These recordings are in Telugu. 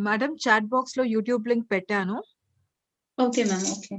మేడం చాట్ బాక్స్ లో యూట్యూబ్ లింక్ పెట్టాను. Okay ma'am. ఓకే.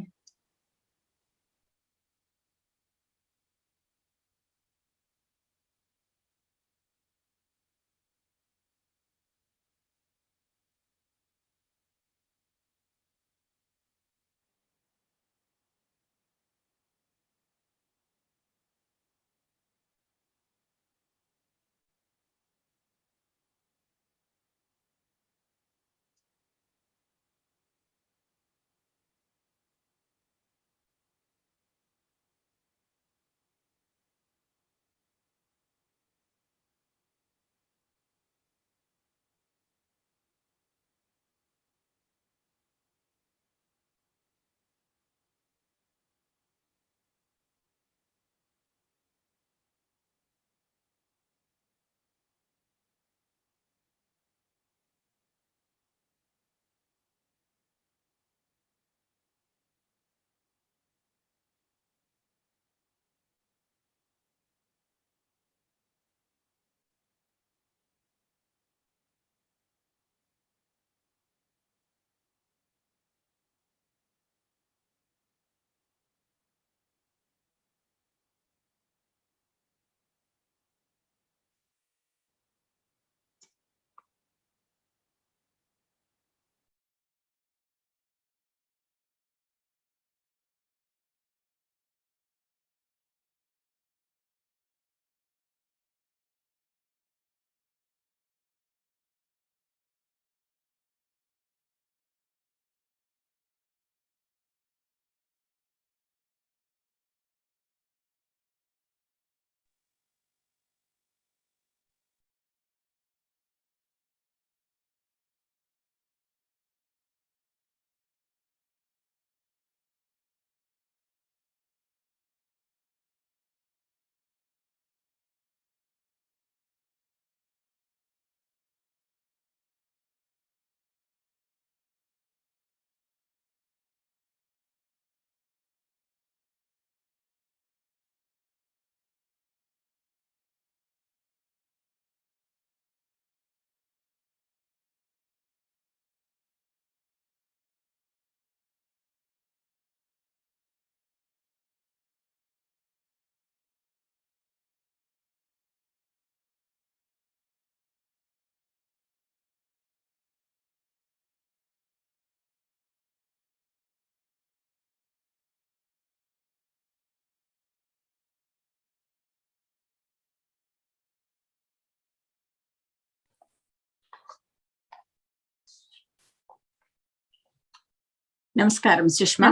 నమస్కారం సుష్మా.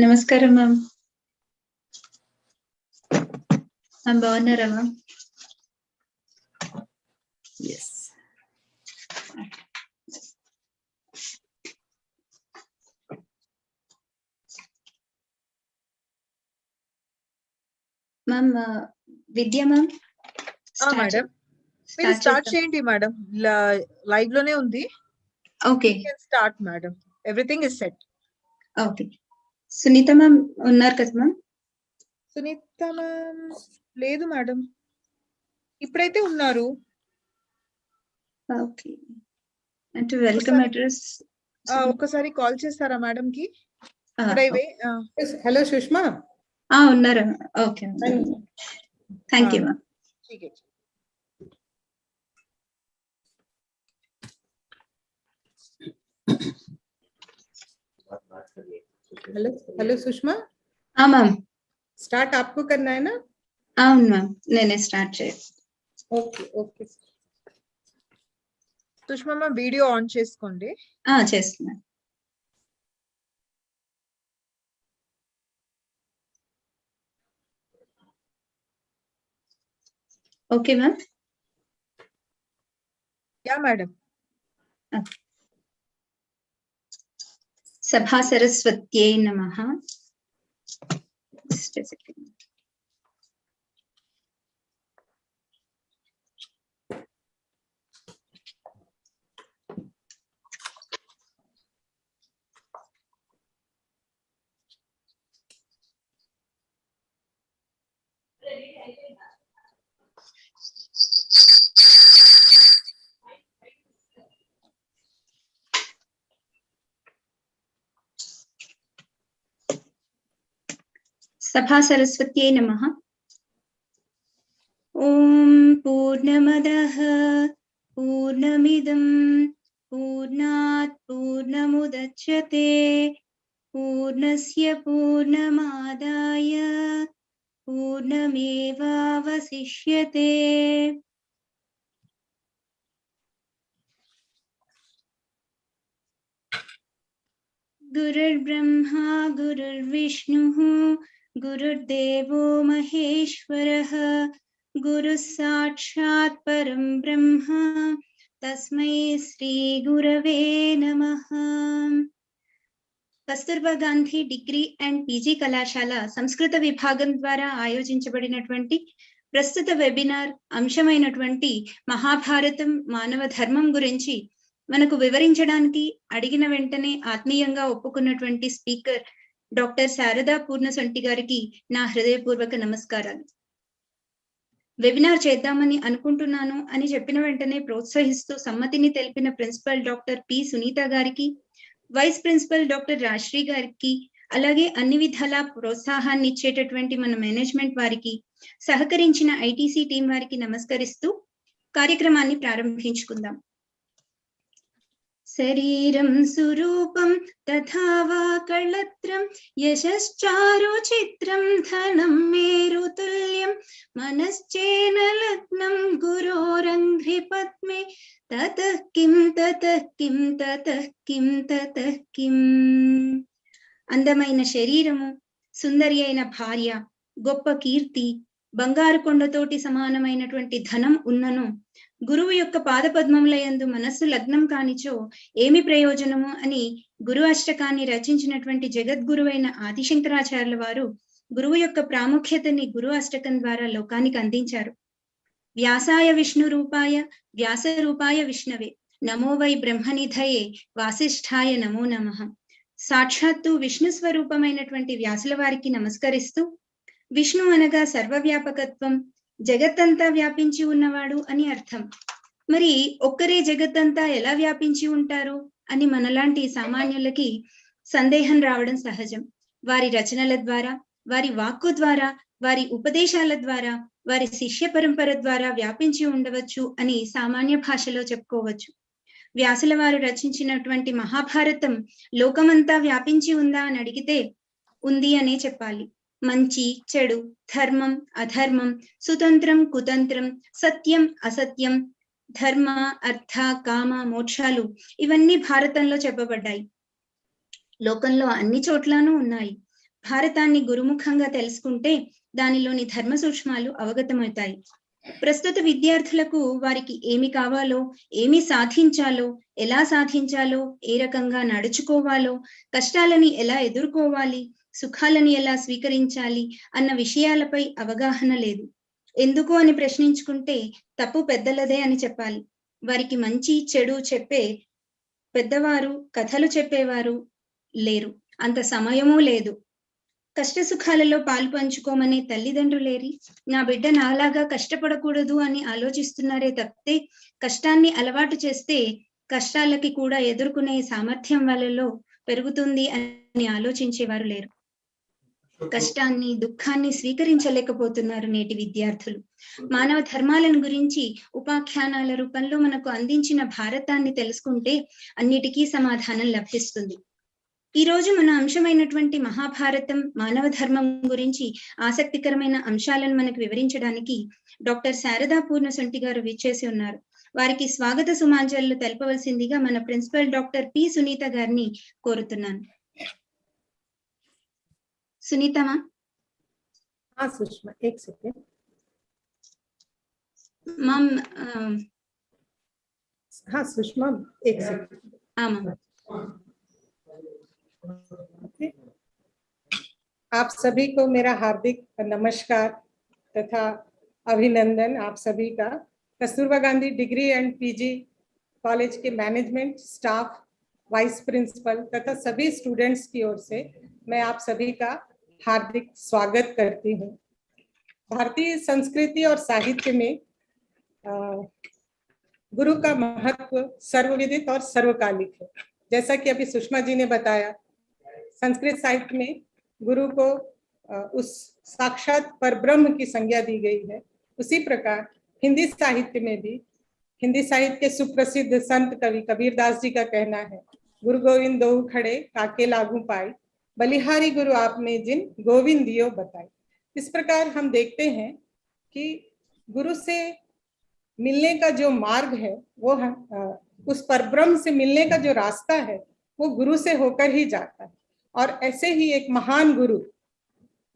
నమస్కారం మ్యామ్. బాగున్నారా ma'am? Yes. Ma'am Vidya ma'am. Madam మీరు స్టార్ట్ చేయండి మేడం. లైవ్ లోనే ఉంది. Okay. Start madam. Everything is set. Okay. Sunita ma'am ఉన్నారు కదా మ్యామ్? సునీత మ్యామ్ లేదు మేడం, ఇప్పుడైతే ఉన్నారు. ఓకే. అంటే వెల్కమ్ అడ్రస్ ఒక్కసారి కాల్ చేస్తారా మేడం కి? హలో సుష్మా. ఉన్నారు. Okay, thank you ma'am. Hello hello Sushma. हाँ मैम. स्टार्ट आपको करना है ना? అవును మ్యామ్, నేనే స్టార్ట్ చేయాలి. Okay okay. Sushma ma'am video on చేసుకోండి. చేస్తున్నా. Okay ma'am. Yeah madam. సభా సరస్వత్యై నమః. Just a second. सभा सरस्वत्यै नमः। ॐ पूर्णमदः पूर्णमिदं पूर्णात् पूर्णमुदच्यते पूर्णस्य पूर्णमादाय पूर्णमेवावशिष्यते। गुरुर्ब्रह्मा गुरुर्विष्णुः गुरुर्देवो महेश्वरः गुरुः साक्षात् परं ब्रह्म तस्मै श्री गुरवे नमः। Kasturba Gandhi degree and PG కళాశాల సంస్కృత విభాగం ద్వారా ఆయోజించబడినటువంటి ప్రస్తుత వెబినార్ అంశమైనటువంటి మహాభారతం మానవ ధర్మం గురించి మనకు వివరించడానికి అడిగిన వెంటనే ఆత్మీయంగా ఒప్పుకున్నటువంటి స్పీకర్ డాక్టర్ శారదా పూర్ణసంటి గారికి నా హృదయపూర్వక నమస్కారాలు. వెబినార్ చేద్దామని అనుకుంటున్నాను అని చెప్పిన వెంటనే ప్రోత్సహిస్తూ సమ్మతిని తెలిపిన ప్రిన్సిపల్ డాక్టర్ పి సునీత గారికి, వైస్ ప్రిన్సిపల్ డాక్టర్ రాశ్రీ గారికి, అలాగే అన్ని విధాలా ప్రోత్సాహాన్ని ఇచ్చేటటువంటి మన మేనేజ్మెంట్ వారికి, సహకరించిన ఐటీసీ టీం వారికి నమస్కరిస్తూ కార్యక్రమాన్ని ప్రారంభించుకుందాం. శరీరం సురూపం తథా వా కళత్రం యశశ్చారు చిత్రం ధనం మేరుతుల్యం మనశ్చేన లగ్నం గురోరంఘ్రి పద్మే తతః కిం తతః కిం తతః కిం తతః కిం. అందమైన శరీరము, సుందరి అయిన భార్య, గొప్ప కీర్తి, బంగారు కొండతోటి సమానమైనటువంటి ధనం ఉన్నను గురువు యొక్క పాదపద్మములయందు మనస్సు లగ్నం కానిచో ఏమి ప్రయోజనము అని గురు అష్టకాన్ని రచించినటువంటి జగద్గురువైన ఆదిశంకరాచార్యుల వారు గురువు యొక్క ప్రాముఖ్యతని గురు అష్టకం ద్వారా లోకానికి అందించారు. వ్యాసాయ విష్ణు రూపాయ వ్యాస రూపాయ విష్ణవే నమో వై బ్రహ్మనిధయే వాసిష్ఠాయ నమో నమః. సాక్షాత్తు విష్ణు స్వరూపమైనటువంటి వ్యాసుల వారికి నమస్కరిస్తూ, విష్ణు అనగా సర్వవ్యాపకత్వం, జగత్తంతా వ్యాపించి ఉన్నవాడు అని అర్థం. మరి ఒక్కరే జగత్తంతా ఎలా వ్యాపించి ఉంటారు అని మనలాంటి సామాన్యులకి సందేహం రావడం సహజం. వారి రచనల ద్వారా, వారి వాక్కు ద్వారా, వారి ఉపదేశాల ద్వారా, వారి శిష్య పరంపర ద్వారా వ్యాపించి ఉండవచ్చు అని సామాన్య భాషలో చెప్పుకోవచ్చు. వ్యాసుల వారు రచించినటువంటి మహాభారతం లోకమంతా వ్యాపించి ఉందా అని అడిగితే ఉంది అనే చెప్పాలి. మంచి చెడు, ధర్మం అధర్మం, సుతంత్రం కుతంత్రం, సత్యం అసత్యం, ధర్మ అర్థ కామ మోక్షాలు ఇవన్నీ భారతంలో చెప్పబడ్డాయి. లోకంలో అన్ని చోట్లను ఉన్నాయి. భారతాన్ని గురుముఖంగా తెలుసుకుంటే దానిలోని ధర్మ సూక్ష్మాలు అవగతమవుతాయి. ప్రస్తుత విద్యార్థులకు వారికి ఏమి కావాలో, ఏమి సాధించాలో, ఎలా సాధించాలో, ఏ రకంగా నడుచుకోవాలో, కష్టాలని ఎలా ఎదుర్కోవాలి, సుఖాలని ఎలా స్వీకరించాలి అన్న విషయాలపై అవగాహన లేదు. ఎందుకు అని ప్రశ్నించుకుంటే తప్పు పెద్దలదే అని చెప్పాలి. వారికి మంచి చెడు చెప్పే పెద్దవారు, కథలు చెప్పేవారు లేరు, అంత సమయమూ లేదు. కష్ట సుఖాలలో పాలు పంచుకోమనే తల్లిదండ్రులేరి నా బిడ్డ నాలాగా కష్టపడకూడదు అని ఆలోచిస్తున్నారే తప్పితే కష్టాన్ని అలవాటు చేస్తే కష్టాలకి కూడా ఎదుర్కొనే సామర్థ్యం వాళ్ళలో పెరుగుతుంది అని ఆలోచించేవారు లేరు. కష్టాన్ని, దుఃఖాన్ని స్వీకరించలేకపోతున్నారు నేటి విద్యార్థులు. మానవ ధర్మాలను గురించి ఉపాఖ్యానాల రూపంలో మనకు అందించిన భారతాన్ని తెలుసుకుంటే అన్నిటికీ సమాధానం లభిస్తుంది. ఈ రోజు మన అంశమైనటువంటి మహాభారతం మానవ ధర్మం గురించి ఆసక్తికరమైన అంశాలను మనకు వివరించడానికి డాక్టర్ శారదా పూర్ణసంటి గారు విచ్చేసి ఉన్నారు. వారికి స్వాగత సుమాంజలు తెలపవలసిందిగా మన ప్రిన్సిపల్ డాక్టర్ పి సునీత గారిని కోరుతున్నాను. सुनीता हाँ सुषमा, एक सेकेंड मैम. हाँ सुषमा, एक सेकेंड. हाँ मैम. आप सभी को मेरा हार्दिक नमस्कार तथा अभिनंदन. आप सभी का Kasturba Gandhi degree and PG college के मैनेजमेंट, स्टाफ, वाइस प्रिंसिपल तथा सभी स्टूडेंट्स की ओर से मैं आप सभी का हार्दिक स्वागत करती हूँ. भारतीय संस्कृति और साहित्य में गुरु का महत्व सर्वविदित और सर्वकालिक है. जैसा कि अभी सुषमा जी ने बताया, संस्कृत साहित्य में गुरु को उस साक्षात परब्रह्म की संज्ञा दी गई है, उसी प्रकार हिंदी साहित्य में भी हिंदी साहित्य के सुप्रसिद्ध संत कवि कबीरदास जी का कहना है, गुरु गोविंद दो खड़े काके लागू पाई, बलिहारी गुरु आपने जिन गोविंद दियो बताई। इस प्रकार हम देखते हैं कि गुरु से मिलने का जो मार्ग है वो उस परब्रह्म से मिलने का जो रास्ता है वो गुरु से होकर ही जाता है। और ऐसे ही एक महान गुरु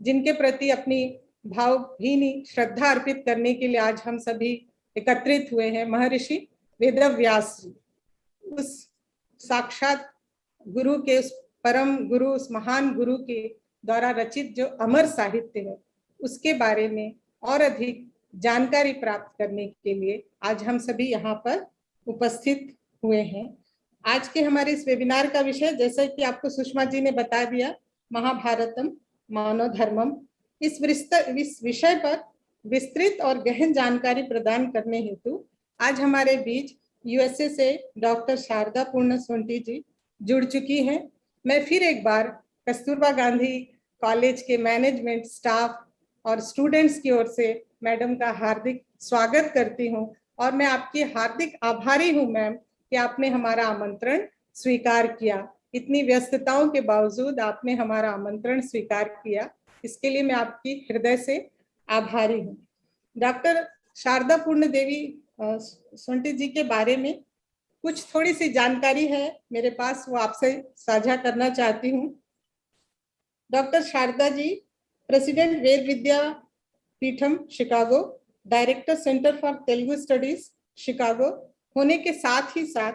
जिनके प्रति अपनी भावभीनी श्रद्धा अर्पित करने के लिए आज हम सभी एकत्रित हुए हैं, महर्षि वेदव्यास जी। उस साक्षात गुरु के, उस परम गुरु, उस महान गुरु के द्वारा रचित जो अमर साहित्य है उसके बारे में और अधिक जानकारी प्राप्त करने के लिए आज हम सभी यहाँ पर उपस्थित हुए हैं। आज के हमारे इस वेबिनार का विषय, जैसा कि आपको सुषमा जी ने बता दिया, महाभारतम मानव धर्मम। इस विषय पर विस्तृत और गहन जानकारी प्रदान करने हेतु आज हमारे बीच यूएसए से डॉक्टर शारदा पूर्ण सोंटी जी जुड़ चुकी हैं। मैं फिर एक बार कस्तूरबा गांधी कॉलेज के मैनेजमेंट, स्टाफ और स्टूडेंट्स की ओर से मैडम का हार्दिक स्वागत करती हूं और मैं आपकी हार्दिक आभारी हूं मैम कि आपने हमारा आमंत्रण स्वीकार किया। इतनी व्यस्तताओं के बावजूद आपने हमारा आमंत्रण स्वीकार किया, इसके लिए मैं आपकी हृदय से आभारी हूँ। डॉक्टर शारदा पूर्ण देवी सोंटी जी के बारे में कुछ थोड़ी सी जानकारी है मेरे पास, वो आपसे साझा करना चाहती हूँ। Doctor Sharda ji president Veda Vidya Peetham Chicago, director centre for Telugu studies Chicago होने के साथ ही साथ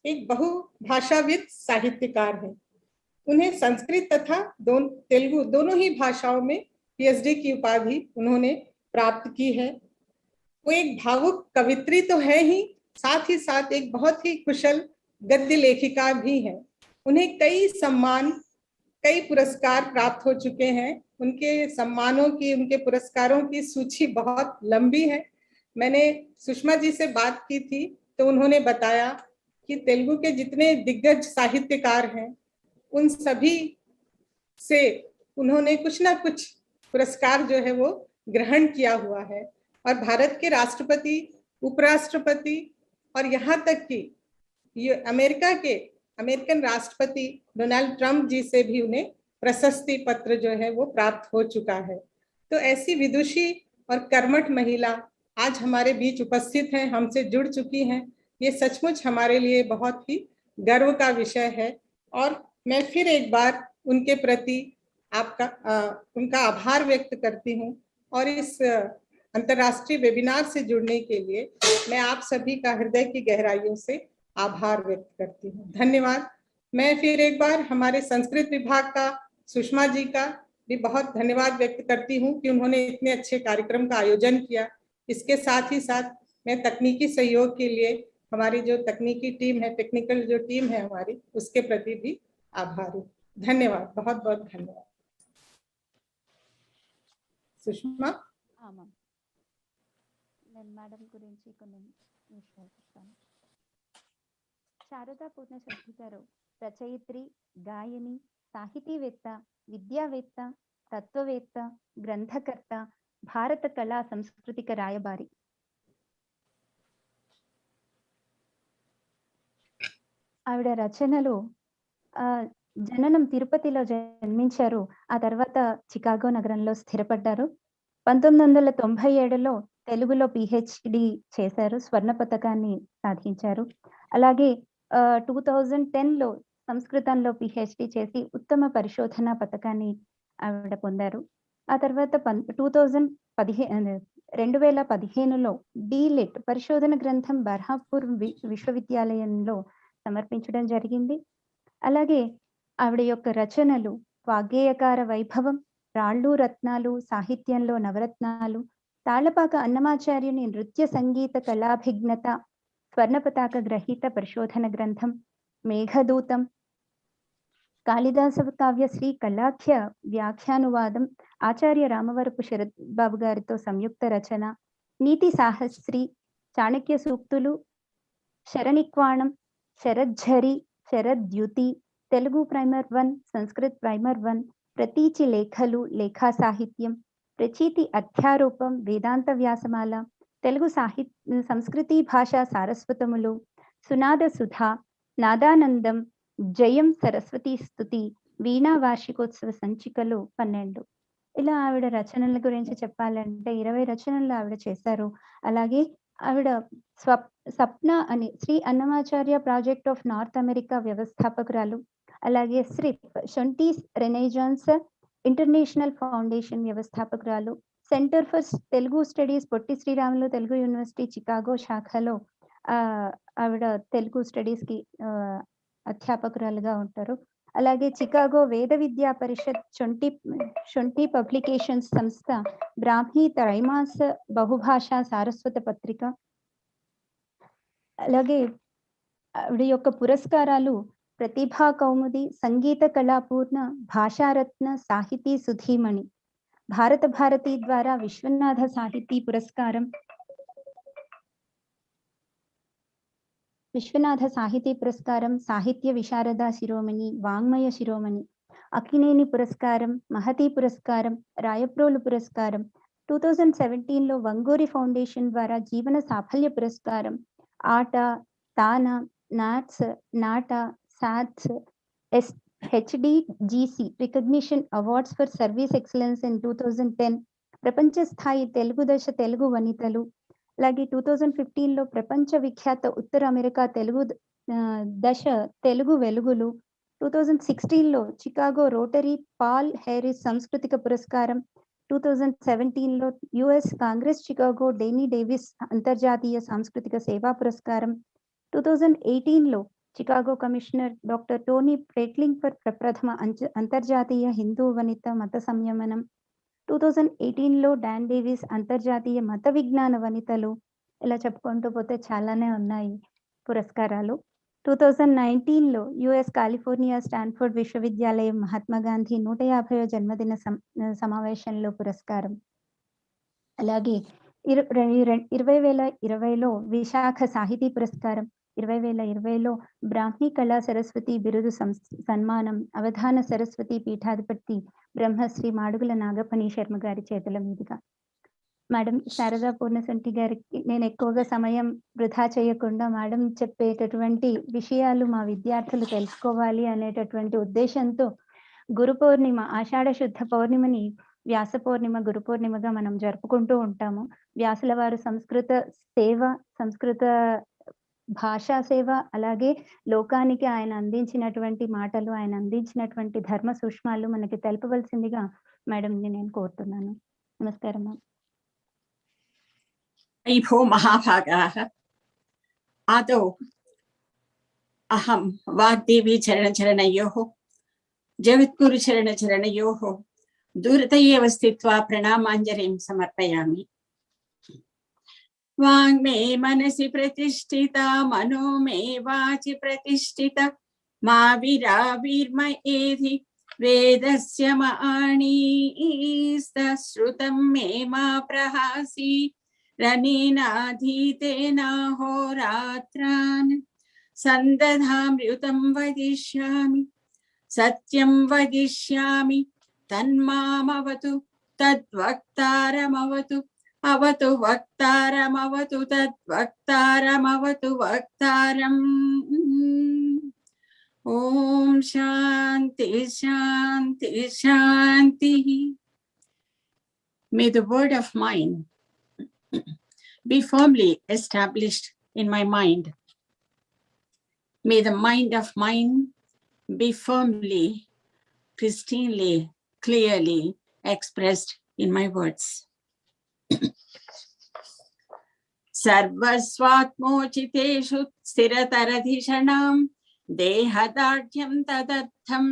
एक बहुभाषाविद साहित्यकार हैं। उन्हें संस्कृत तथा तेलुगु दोनों ही भाषाओं में पीएचडी की उपाधि उन्होंने प्राप्त की है। वो एक भावुक कवित्री तो है ही, साथ ही साथ एक बहुत ही कुशल गद्य लेखिका भी है। उन्हें कई सम्मान, कई पुरस्कार प्राप्त हो चुके हैं। उनके सम्मानों की, उनके पुरस्कारों की सूची बहुत लंबी है। मैंने सुषमा जी से बात की थी तो उन्होंने बताया कि तेलुगु के जितने दिग्गज साहित्यकार हैं उन सभी से उन्होंने कुछ ना कुछ पुरस्कार जो है वो ग्रहण किया हुआ है। और भारत के राष्ट्रपति, उपराष्ट्रपति और यहाँ तक कि ये अमेरिकन राष्ट्रपति डोनाल्ड ट्रंप जी से भी उन्हें प्रशस्ति पत्र जो है वो प्राप्त हो चुका है। तो ऐसी विदुषी और कर्मठ महिला आज हमारे बीच उपस्थित हैं, हमसे जुड़ चुकी हैं। ये सचमुच हमारे लिए बहुत ही गर्व का विषय है और मैं फिर एक बार उनके प्रति उनका आभार व्यक्त करती हूँ। और इस अंतर्राष्ट्रीय वेबिनार से जुड़ने के लिए मैं आप सभी का हृदय की गहराइयों से आभार व्यक्त करती हूँ। धन्यवाद। मैं फिर एक बार हमारे संस्कृत विभाग का, सुषमा जी का भी बहुत धन्यवाद व्यक्त करती हूँ कि उन्होंने इतने अच्छे कार्यक्रम का आयोजन किया। इसके साथ ही साथ मैं तकनीकी सहयोग के लिए हमारी जो तकनीकी टीम है, टेक्निकल जो टीम है हमारी, उसके प्रति भी आभारी। धन्यवाद, बहुत बहुत धन्यवाद। सुषमा। మేడం గురించి కొన్ని విషయాలు చెప్తాను. శారదా పూర్ణ శెట్టి గారు రచయిత్రి, గాయని, సాహితీవేత్త, విద్యావేత్త, తత్వవేత్త, గ్రంథకర్త, భారత కళా సాంస్కృతిక రాయబారి. ఆవిడ రచనలు జననం తిరుపతిలో జన్మించారు. ఆ తర్వాత చికాగో నగరంలో స్థిరపడ్డారు. 1997లో తెలుగులో పిహెచ్డి చేశారు, స్వర్ణ పతకాన్ని సాధించారు. అలాగే 2010లో సంస్కృతంలో పిహెచ్డి చేసి ఉత్తమ పరిశోధన పతకాన్ని ఆవిడ పొందారు. ఆ తర్వాత 2015లో డీలిట్ పరిశోధన గ్రంథం బర్హాపూర్ విశ్వవిద్యాలయంలో సమర్పించడం జరిగింది. అలాగే ఆవిడ యొక్క రచనలు వాగ్గేయకార వైభవం, రాళ్ళు రత్నాలు, సాహిత్యంలో నవరత్నాలు, తాళపాక అన్నమాచార్యుని నృత్య సంగీత కళాభిజ్ఞత, స్వర్ణ పతాక గ్రహీత పరిశోధన గ్రంథం మేఘదూతం, కాళిదాస కావ్య శ్రీ కళాఖ్య వ్యాఖ్యానువాదం, ఆచార్య రామవరపు శరత్ బాబు గారితో సంయుక్త రచన, నీతి సాహస్రి, చాణక్య సూక్తులు, శరణిక్వాణం, శరజ్ఝరి, శరద్యుతి, తెలుగు ప్రైమర్ 1, సంస్కృత్ ప్రైమర్ 1, ప్రతీచి లేఖలు, లేఖా సాహిత్యం, ప్రచీతి అధ్యారూపం, వేదాంత వ్యాసమాల, తెలుగు సంస్కృతి భాషా సారస్వతములు, సునాద సుధా, నాదానందం, జయం సరస్వతీ స్తుతి, వీణా వార్షికోత్సవ సంచికలు 12. ఇలా ఆవిడ రచనల గురించి చెప్పాలంటే 20 రచనలు ఆవిడ చేశారు. అలాగే ఆవిడ సప్న అని Shri Annamacharya project of North America వ్యవస్థాపకురాలు. అలాగే స్రిప్ షొంటీస్ రెనైజాన్స్ ఇంటర్నేషనల్ ఫౌండేషన్ వ్యవస్థాపకురాలు. Centre for Telugu studies Potti Sriramulu Telugu university Chicago శాఖలో ఆవిడ తెలుగు స్టడీస్ కి అధ్యాపకురాలుగా ఉంటారు. అలాగే చికాగో వేద విద్యా పరిషత్ షొంటి పబ్లికేషన్స్ సంస్థ బ్రాహ్మీ త్రైమాస బహుభాషా సారస్వత పత్రిక. అలాగే ఆవిడ యొక్క పురస్కారాలు ప్రతిభా కౌముది, సంగీత కళాపూర్ణ, భాషారత్న, సాహితీ సుధీమణి, భారత భారతి ద్వారా విశ్వనాథ సాహితీ పురస్కారం, విశ్వనాథ సాహితీ పురస్కారం, సాహిత్య విశారద శిరోమణి, వాంగ్మయ శిరోమణి, అక్కినేని పురస్కారం, మహతి పురస్కారం, రాయప్రోలు పురస్కారం, 2017లో వంగూరి ఫౌండేషన్ ద్వారా జీవన సాఫల్య పురస్కారం, ఆట, TANA, NATS, NATA, SATS, HDGC recognition awards for service excellence in 2010, ప్రపంచ స్థాయి తెలుగు దశ తెలుగు వనితలు. అలాగే 2015లో ప్రపంచ విఖ్యాత ఉత్తర అమెరికా తెలుగు దశ తెలుగు వెలుగులు. 2016లో చికాగో రోటరీ పాల్ హ్యారిస్ సాంస్కృతిక పురస్కారం. 2017లో US Congress Chicago Danny Davis అంతర్జాతీయ సాంస్కృతిక సేవా పురస్కారం. 2018లో చికాగో కమిషనర్ డాక్టర్ టోనీ ప్రేట్లింగ్ ఫర్ ప్రప్రథమ అంతర్జాతీయ హిందూ వనిత మత సంయమనం. 2018లో డాన్ డేవిస్ అంతర్జాతీయ మత విజ్ఞాన వనితలు. ఇలా చెప్పుకుంటూ పోతే చాలానే ఉన్నాయి పురస్కారాలు. 2019లో యుఎస్ కాలిఫోర్నియా స్టాన్ఫోర్డ్ విశ్వవిద్యాలయం మహాత్మా గాంధీ 150వ జన్మదిన సమావేశంలో పురస్కారం. అలాగే 2020లో విశాఖ సాహితీ పురస్కారం, 2020లో బ్రాహ్మీ కళా సరస్వతి బిరుదు సన్మానం అవధాన సరస్వతి పీఠాధిపతి బ్రహ్మశ్రీ మాడుగుల నాగపణి శర్మ గారి చేతుల మీదుగా. మేడం శారదా పూర్ణశంటి గారికి నేను ఎక్కువగా సమయం వృధా చేయకుండా మేడం చెప్పేటటువంటి విషయాలు మా విద్యార్థులు తెలుసుకోవాలి అనేటటువంటి ఉద్దేశంతో గురు పౌర్ణిమ, ఆషాఢ శుద్ధ పౌర్ణిమని వ్యాస పౌర్ణిమ, గురు పౌర్ణిమగా మనం జరుపుకుంటూ ఉంటాము. వ్యాసుల వారు సంస్కృత సేవ, సంస్కృత భాషా సేవ, అలాగే లోకానికి ఆయన అందించినటువంటి మాటలు, ఆయన అందించినటువంటి ధర్మ సూక్ష్మాలు మనకి తెలపవలసిందిగా మేడంని నేను కోరుతున్నాను. నమస్కారం. भो महाभागाः, आदौ अहं वाग्देवी चरणचरणयोः जगद्गुरुचरणचरणयोः दूरत एव स्थित्वा प्रणामाञ्जलिं समर्पयामि। वाङ्मे मनसि प्रतिष्ठिता, मनो मे वाचि प्रतिष्ठिता, मा विराविर्मयेधि वेदस्य माणिस्तश्रुतं मे मा प्रहासि रनेनाधीतेनाहोरात्रान् सन्दधामृतं वदिष्यामि, सत्यं वदिष्यामि, तन्मामवतु तद्वक्तारमवतु, अवतु वक्तारमवतु तद्वक्तारमवतु वक्तारम्। ॐ शान्ति शान्ति शान्तिः. May the word of mine be firmly established in my mind. May the mind of mine be firmly, pristinely, clearly expressed in my words. सर्वस्वात्मोचितेषु स्थिरतरधिषणां देहदाढ्यं तदर्थं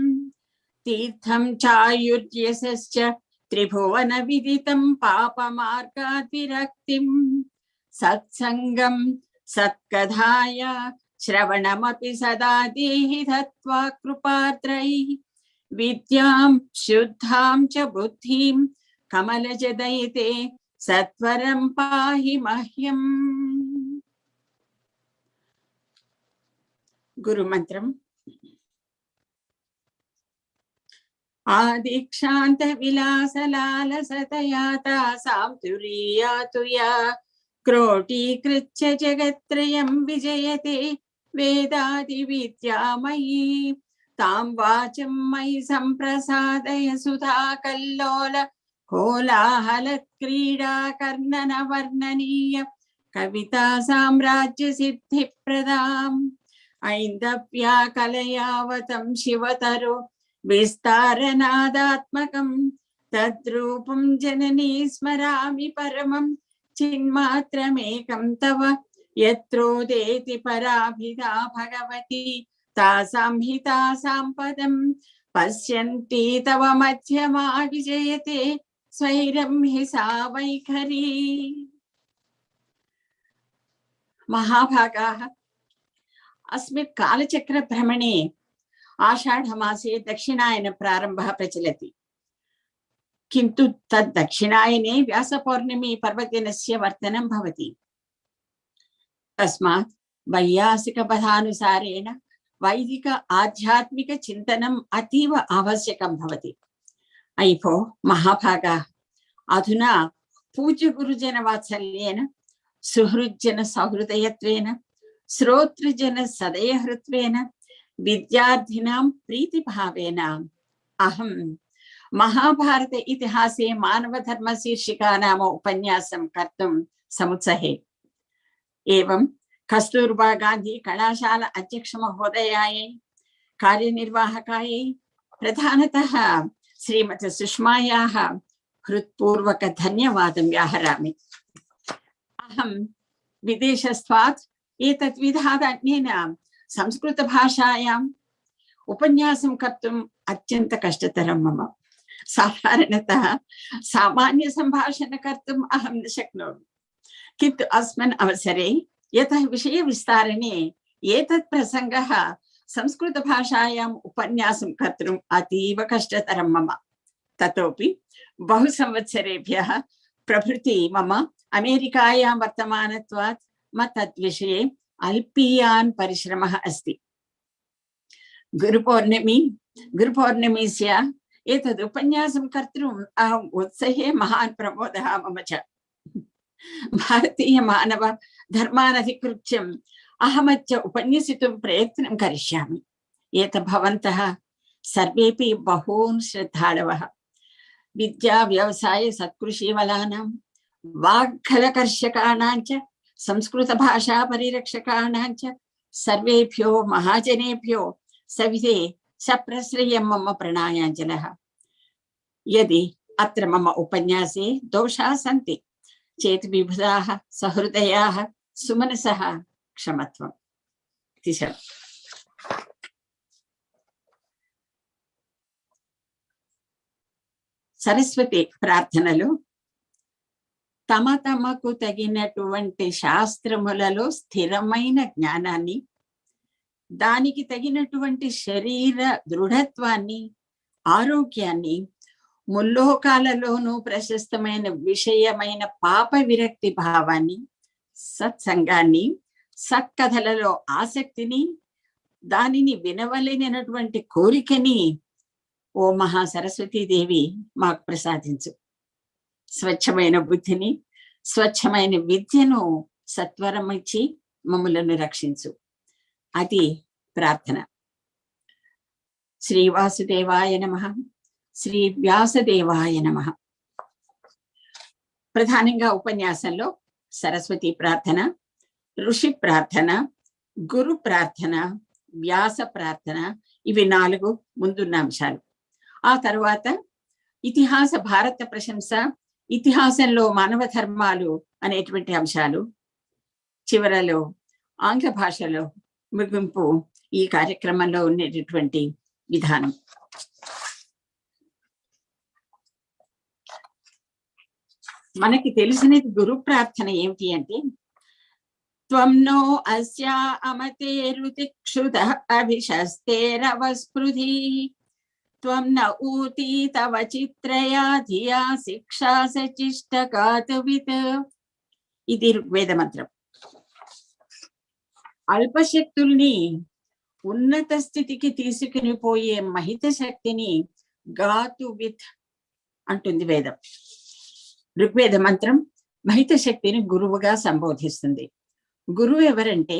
तीर्थं चायुर्यसश्च त्रिभुवन विदितं पापमार्गात् विरक्तिं सत्संगं सत्कथाय श्रवणमपि सदा देहि दत्त्वा कृपार्द्रैः विद्यां शुद्धां च बुद्धिं कमलजदयिते सत्वरं पाहि मह्यम्। गुरुमन्त्रम्। आदिक्षान्त विलासलालसतया तासां तुरीयातु या क्रोटीकृत्य जगत्त्रयं विजयते वेदादिविद्यामयी तां वाचं मयि सम्प्रसादय सुधा कल्लोल कोलाहलक्रीडा कर्णनवर्णनीय कविता साम्राज्य सिद्धिप्रदाम् ऐन्दव्या कलयावतं शिवतरो विस्तारनादात्मकं तद्रूपं जननी स्मरामि परमं चिन्मात्रमेकं तव यत्रोदेति पराभिधा भगवती तासां हितासां पदं पश्यन्ति तव मध्यमा विजयते स्वैरं हि सा वैखरी। महाभागाः अस्मिन् कालचक्र भ्रमणे आषाढमासे दक्षिणायन प्रारम्भः प्रचलति, किन्तु तद् दक्षिणायने व्यासपौर्णमी पर्वदिनस्य वर्तनं भवति। तस्मात् वैयासिकपदानुसारेण वैदिक आध्यात्मिक चिन्तनम् अतीव आवश्यकं भवति। अयि भो महाभागाः, अधुना पूज्य गुरुजन वात्सल्येन सुहृज्जन सहृदयत्वेन श्रोतृजन सदयहृत्वेन विद्यार्थिनां प्रीतिभावेन अहं महाभारत इतिहासे मानवधर्म शीर्षिका नाम उपन्यासं कर्तुं समुत्सहे। एवं कस्तूरबा गांधी कलाशाला अध्यक्ष महोदयायै कार्यनिर्वाहकायै प्रधानतः श्रीमती सुषमायाः हृत्पूर्वक धन्यवादं व्याहरामि। अहं विदेशस्थात् एतत् विधानेन संस्कृत भाषायाम् उपन्यासं कर्तुम् अत्यन्त कष्टतरं मम। साधारणतः सामान्य संभाषण कर्तुम् अहं न शक्नोमि, किन्तु अस्मिन् अवसरे यतः विषय विस्तारणे एतत् प्रसङ्गः संस्कृत भाषायाम् उपन्यासं कर्तुम् अतीव कष्टतरं मम। ततोपि बहु संवत्सरेभ्यः प्रभृति मम अमेरिकायां वर्तमानत्वात् तद्विषये अल्पीयान् परिश्रमः अस्ति। गुरुपौर्णमीस्य एतद् उपन्यासं कर्तुम् अहम् उत्साहे महान् प्रमोदः मम च। भारतीय मानव धर्मानधिकृत्यम् अहमच्च उपन्यसितुं प्रयत्नं करिष्यामि। एतत् भवन्तः सर्वेपि बहून् श्रद्धाळवः विद्या व्यवसाय सत्कृषीवलानां वाग्खलकर्षकाणां च संस्कृत भाषा परिरक्षकाणां च सर्वेभ्यो महाजनेभ्यो सविधे सप्रश्रयं मम प्रणयाञ्जलः। यदि अत्र मम उपन्यासे दोषाः सन्ति चेत् विबुधाः सहृदयाः सुमनसः क्षमत्वम्। సరస్వతి ప్రార్థనలో తమకు తగినటువంటి శాస్త్రములలో స్థిరమైన జ్ఞానాన్ని, దానికి తగినటువంటి శరీర దృఢత్వాన్ని, ఆరోగ్యాన్ని, ముల్లోకాలలోనూ ప్రశస్తమైన విషయమైన పాప విరక్తి భావాన్ని, సత్సంగాన్ని, సత్కథలలో ఆసక్తిని, దానిని వినవలెనటువంటి కోరికని ఓ మహా సరస్వతీదేవి మాకు ప్రసాదించు. స్వచ్ఛమైన బుద్ధిని, స్వచ్ఛమైన విద్యను సత్వరం ఇచ్చి మమ్ములను రక్షించు. అది ప్రార్థన. శ్రీ వాసుదేవాయ నమః, శ్రీ వ్యాసదేవాయ నమః. ప్రధానంగా ఉపన్యాసంలో సరస్వతి ప్రార్థన, ఋషి ప్రార్థన, గురు ప్రార్థన, వ్యాస ప్రార్థన, ఇవి 4 ముందున్న అంశాలు. ఆ తర్వాత ఇతిహాస భారత ప్రశంస, ఇతిహాసంలో మానవ ధర్మాలు అనేటువంటి అంశాలు, చివరలో ఆంగ్ల భాషలో ముగింపు ఈ కార్యక్రమంలో ఉండేటటువంటి విధానం. మనకి తెలిసినది గురు ప్రార్థన ఏమిటి అంటే, త్వం నో అస్యా అమతేరుతిక్షుతః అభిషస్తేరవస్పృధి త్వం న ఊతి తవ చిత్రయా ధియా శిక్షా సచిష్టకాతవిత్. ఇది ఋగ్వేద మంత్రం. అల్పశక్తుల్ని ఉన్నత స్థితికి తీసుకుని పోయే మహిత శక్తిని గాతు విత్ అంటుంది వేదం. ఋగ్వేద మంత్రం మహిత శక్తిని గురువుగా సంబోధిస్తుంది. గురువు ఎవరంటే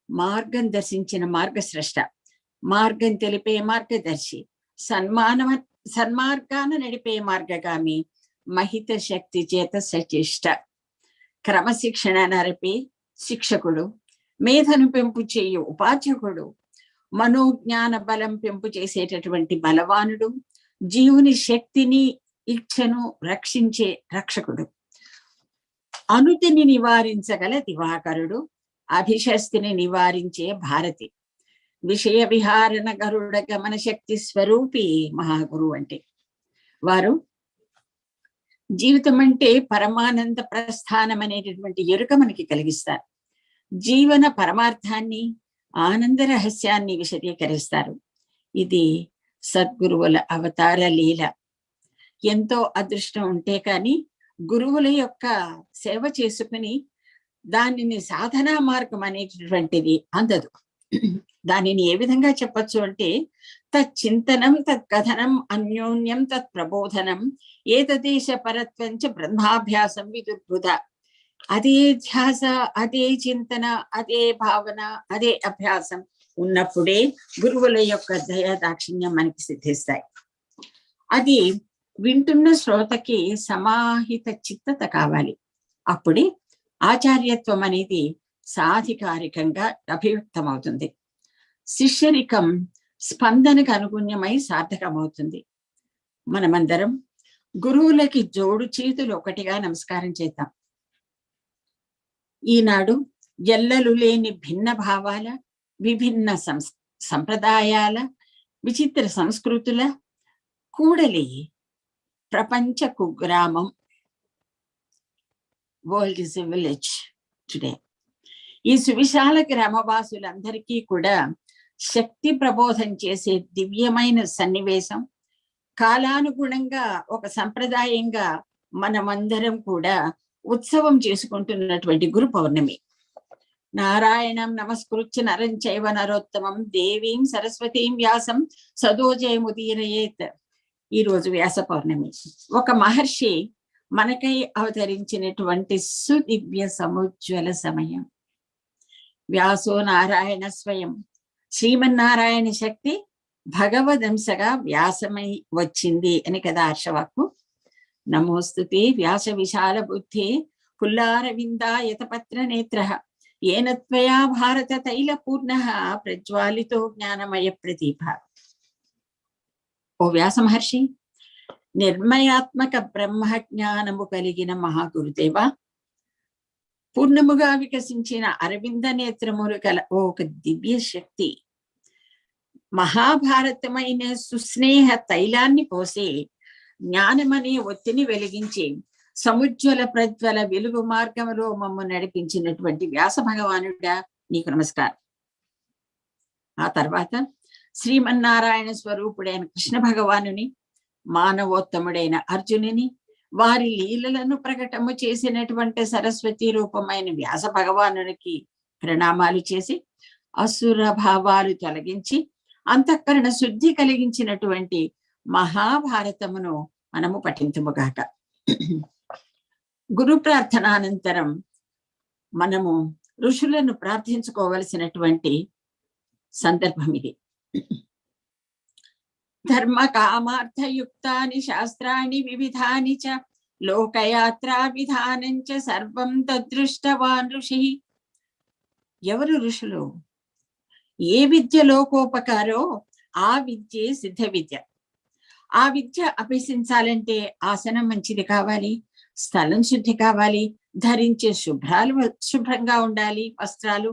మార్గం దర్శించిన మార్గశ్రేష్ట, మార్గం తెలిపే మార్గదర్శి, సన్మార్గాన నడిపే మార్గగామి, మహిత శక్తి చేత సచేష్ట, క్రమశిక్షణ నడిపే శిక్షకుడు, మేధను పెంపు చేయు ఉపాధ్యకుడు, మనోజ్ఞాన బలం పెంపు చేసేటటువంటి బలవానుడు, జీవుని శక్తిని ఇచ్ఛను రక్షించే రక్షకుడు, అనుతిని నివారించగల దివాకరుడు, అభిశస్తిని నివారించే భారతి, విషయ విహారణ గరుడ గమన శక్తి స్వరూపి మహాగురువు అంటే. వారు జీవితం అంటే పరమానంద ప్రస్థానం అనేటటువంటి ఎరుక మనకి కలిగిస్తారు. జీవన పరమార్థాన్ని, ఆనంద రహస్యాన్ని విశదీకరిస్తారు. ఇది సద్గురువుల అవతార లీల. ఎంతో అదృష్టం ఉంటే కానీ గురువుల యొక్క సేవ చేసుకుని దానిని సాధనా మార్గం అనేటటువంటిది అందదు. దానిని ఏ విధంగా చెప్పచ్చు అంటే, తచ్చింతనం తత్కథనం అన్యోన్యం తత్ ప్రబోధనం ఏతదేశ పరత్వంచ బ్రహ్మాభ్యాసం విదుర్బుధ. అదే ధ్యాస, అదే చింతన, అదే భావన, అదే అభ్యాసం ఉన్నప్పుడే గురువుల యొక్క దయా దాక్షిణ్యం మనకి సిద్ధిస్తాయి. అది వింటున్న శ్రోతకి సమాహిత చిత్తత కావాలి. అప్పుడే ఆచార్యత్వం అనేది సాధికారికంగా అభివ్యక్తమవుతుంది. శిష్యరికం స్పందనకు అనుగుణ్యమై సార్థకమవుతుంది. మనమందరం గురువులకి జోడు చేతులు ఒకటిగా నమస్కారం చేద్దాం. ఈనాడు ఎల్లలు లేని భిన్న భావాల, విభిన్న సంప్రదాయాల, విచిత్ర సంస్కృతుల కూడలి ప్రపంచ కుగ్రామం. World is a village today. ఈ సువిశాల గ్రామవాసులందరికీ కూడా శక్తి ప్రబోధం చేసే దివ్యమైన సన్నివేశం, కాలానుగుణంగా ఒక సంప్రదాయంగా మనమందరం కూడా ఉత్సవం చేసుకుంటున్నటువంటి గురు పౌర్ణమి. నారాయణం నమస్కృత్య నరం చైవ నరోత్తమం దేవీం సరస్వతీం వ్యాసం సదోజయముదీరయేత్. ఈ రోజు వ్యాస పౌర్ణమి. ఒక మహర్షి మనకై అవతరించినటువంటి సుదివ్య సముజ్వల సమయం. వ్యాసో నారాయణ స్వయం. శ్రీమన్నారాయణ శక్తి భగవదంశగా వ్యాసమై వచ్చింది అని కదా హర్షవాక్కు. నమోస్తుతే వ్యాస విశాల బుద్ధి పుల్లారవిందాయతపత్ర నేత్ర ఏన త్వయా భారత తైల పూర్ణ ప్రజ్వాలితో జ్ఞానమయ ప్రదీప. ఓ వ్యాస మహర్షి, నిర్మయాత్మక బ్రహ్మ జ్ఞానము కలిగిన మహాగురుదేవ, పూర్ణముగా వికసించిన అరవింద నేత్రములు గల ఒక దివ్య శక్తి మహాభారతమైన సుస్నేహ తైలాన్ని పోసి జ్ఞానమనే ఒత్తిని వెలిగించి సముజ్వల ప్రజ్వల వెలుగు మార్గంలో మమ్ము నడిపించినటువంటి వ్యాస భగవానుడా నీకు నమస్కారం. ఆ తర్వాత శ్రీమన్నారాయణ స్వరూపుడైన కృష్ణ భగవానుని, మానవోత్తముడైన అర్జునుని, వారి లీలలను ప్రకటము చేసినటువంటి సరస్వతి రూపమైన వ్యాస భగవానునికి ప్రణామాలు చేసి అసుర భావాలు తొలగించి అంతఃకరణ శుద్ధి కలిగించినటువంటి మహాభారతమును మనము పఠింతుముగాక. గురు ప్రార్థనానంతరం మనము ఋషులను ప్రార్థించుకోవలసినటువంటి సందర్భం ఇది. ధర్మ కామార్థయుక్తాని శాస్త్రాన్ని వివిధాని చ లోకయాత్రా విధానం చ సర్వం తదృష్టవాన్ ఋషి. ఎవరు ఋషులు? ఏ విద్య లోకోపకారో ఆ విద్యే సిద్ధ విద్య. ఆ విద్య అభ్యసించాలంటే ఆసనం మంచిది కావాలి, స్థలం శుద్ధి కావాలి, ధరించే శుభ్రంగా ఉండాలి వస్త్రాలు,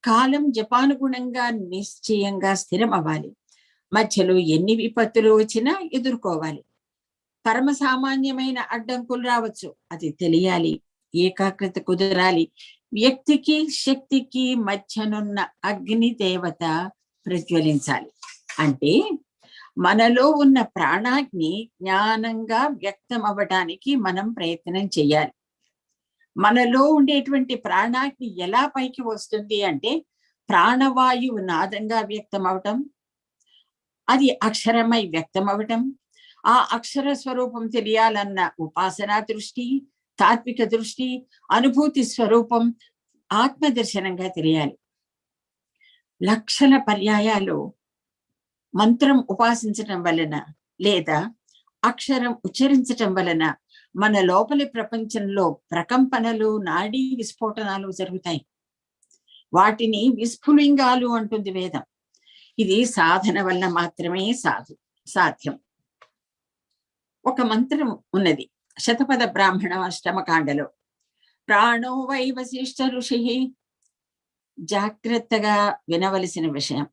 కాలం జపానుగుణంగా నిశ్చయంగా స్థిరం అవ్వాలి, మధ్యలో ఎన్ని విపత్తులు వచ్చినా ఎదుర్కోవాలి, పరమ సామాన్యమైన అడ్డంకులు రావచ్చు, అది తెలియాలి, ఏకాగ్రత కుదరాలి, వ్యక్తికి శక్తికి మధ్యనున్న అగ్ని దేవత ప్రజ్వలించాలి. అంటే మనలో ఉన్న ప్రాణాగ్ని జ్ఞానంగా వ్యక్తం అవ్వడానికి మనం ప్రయత్నం చేయాలి. మనలో ఉండేటువంటి ప్రాణాగ్ని ఎలా పైకి వస్తుంది అంటే ప్రాణవాయువు నాదంగా వ్యక్తం అవటం, అది అక్షరమై వ్యక్తం అవటం, ఆ అక్షర స్వరూపం తెలియాలన్న ఉపాసనా దృష్టి, తాత్విక దృష్టి, అనుభూతి స్వరూపం ఆత్మదర్శనంగా తెలియాలి. లక్షల పర్యాయాలు మంత్రం ఉపాసించటం వలన లేదా అక్షరం ఉచ్చరించటం వలన మన లోపలి ప్రపంచంలో ప్రకంపనలు, నాడీ విస్ఫోటనాలు జరుగుతాయి. వాటిని విస్ఫులింగాలు అంటుంది వేదం. ఇది సాధన వల్ల మాత్రమే సాధ్యం. ఒక మంత్రం ఉన్నది శతపథ బ్రాహ్మణ అష్టమకాండలో. ప్రాణో వై వశిష్ఠ ఋషి. జాగ్రత్తగా వినవలసిన విషయం.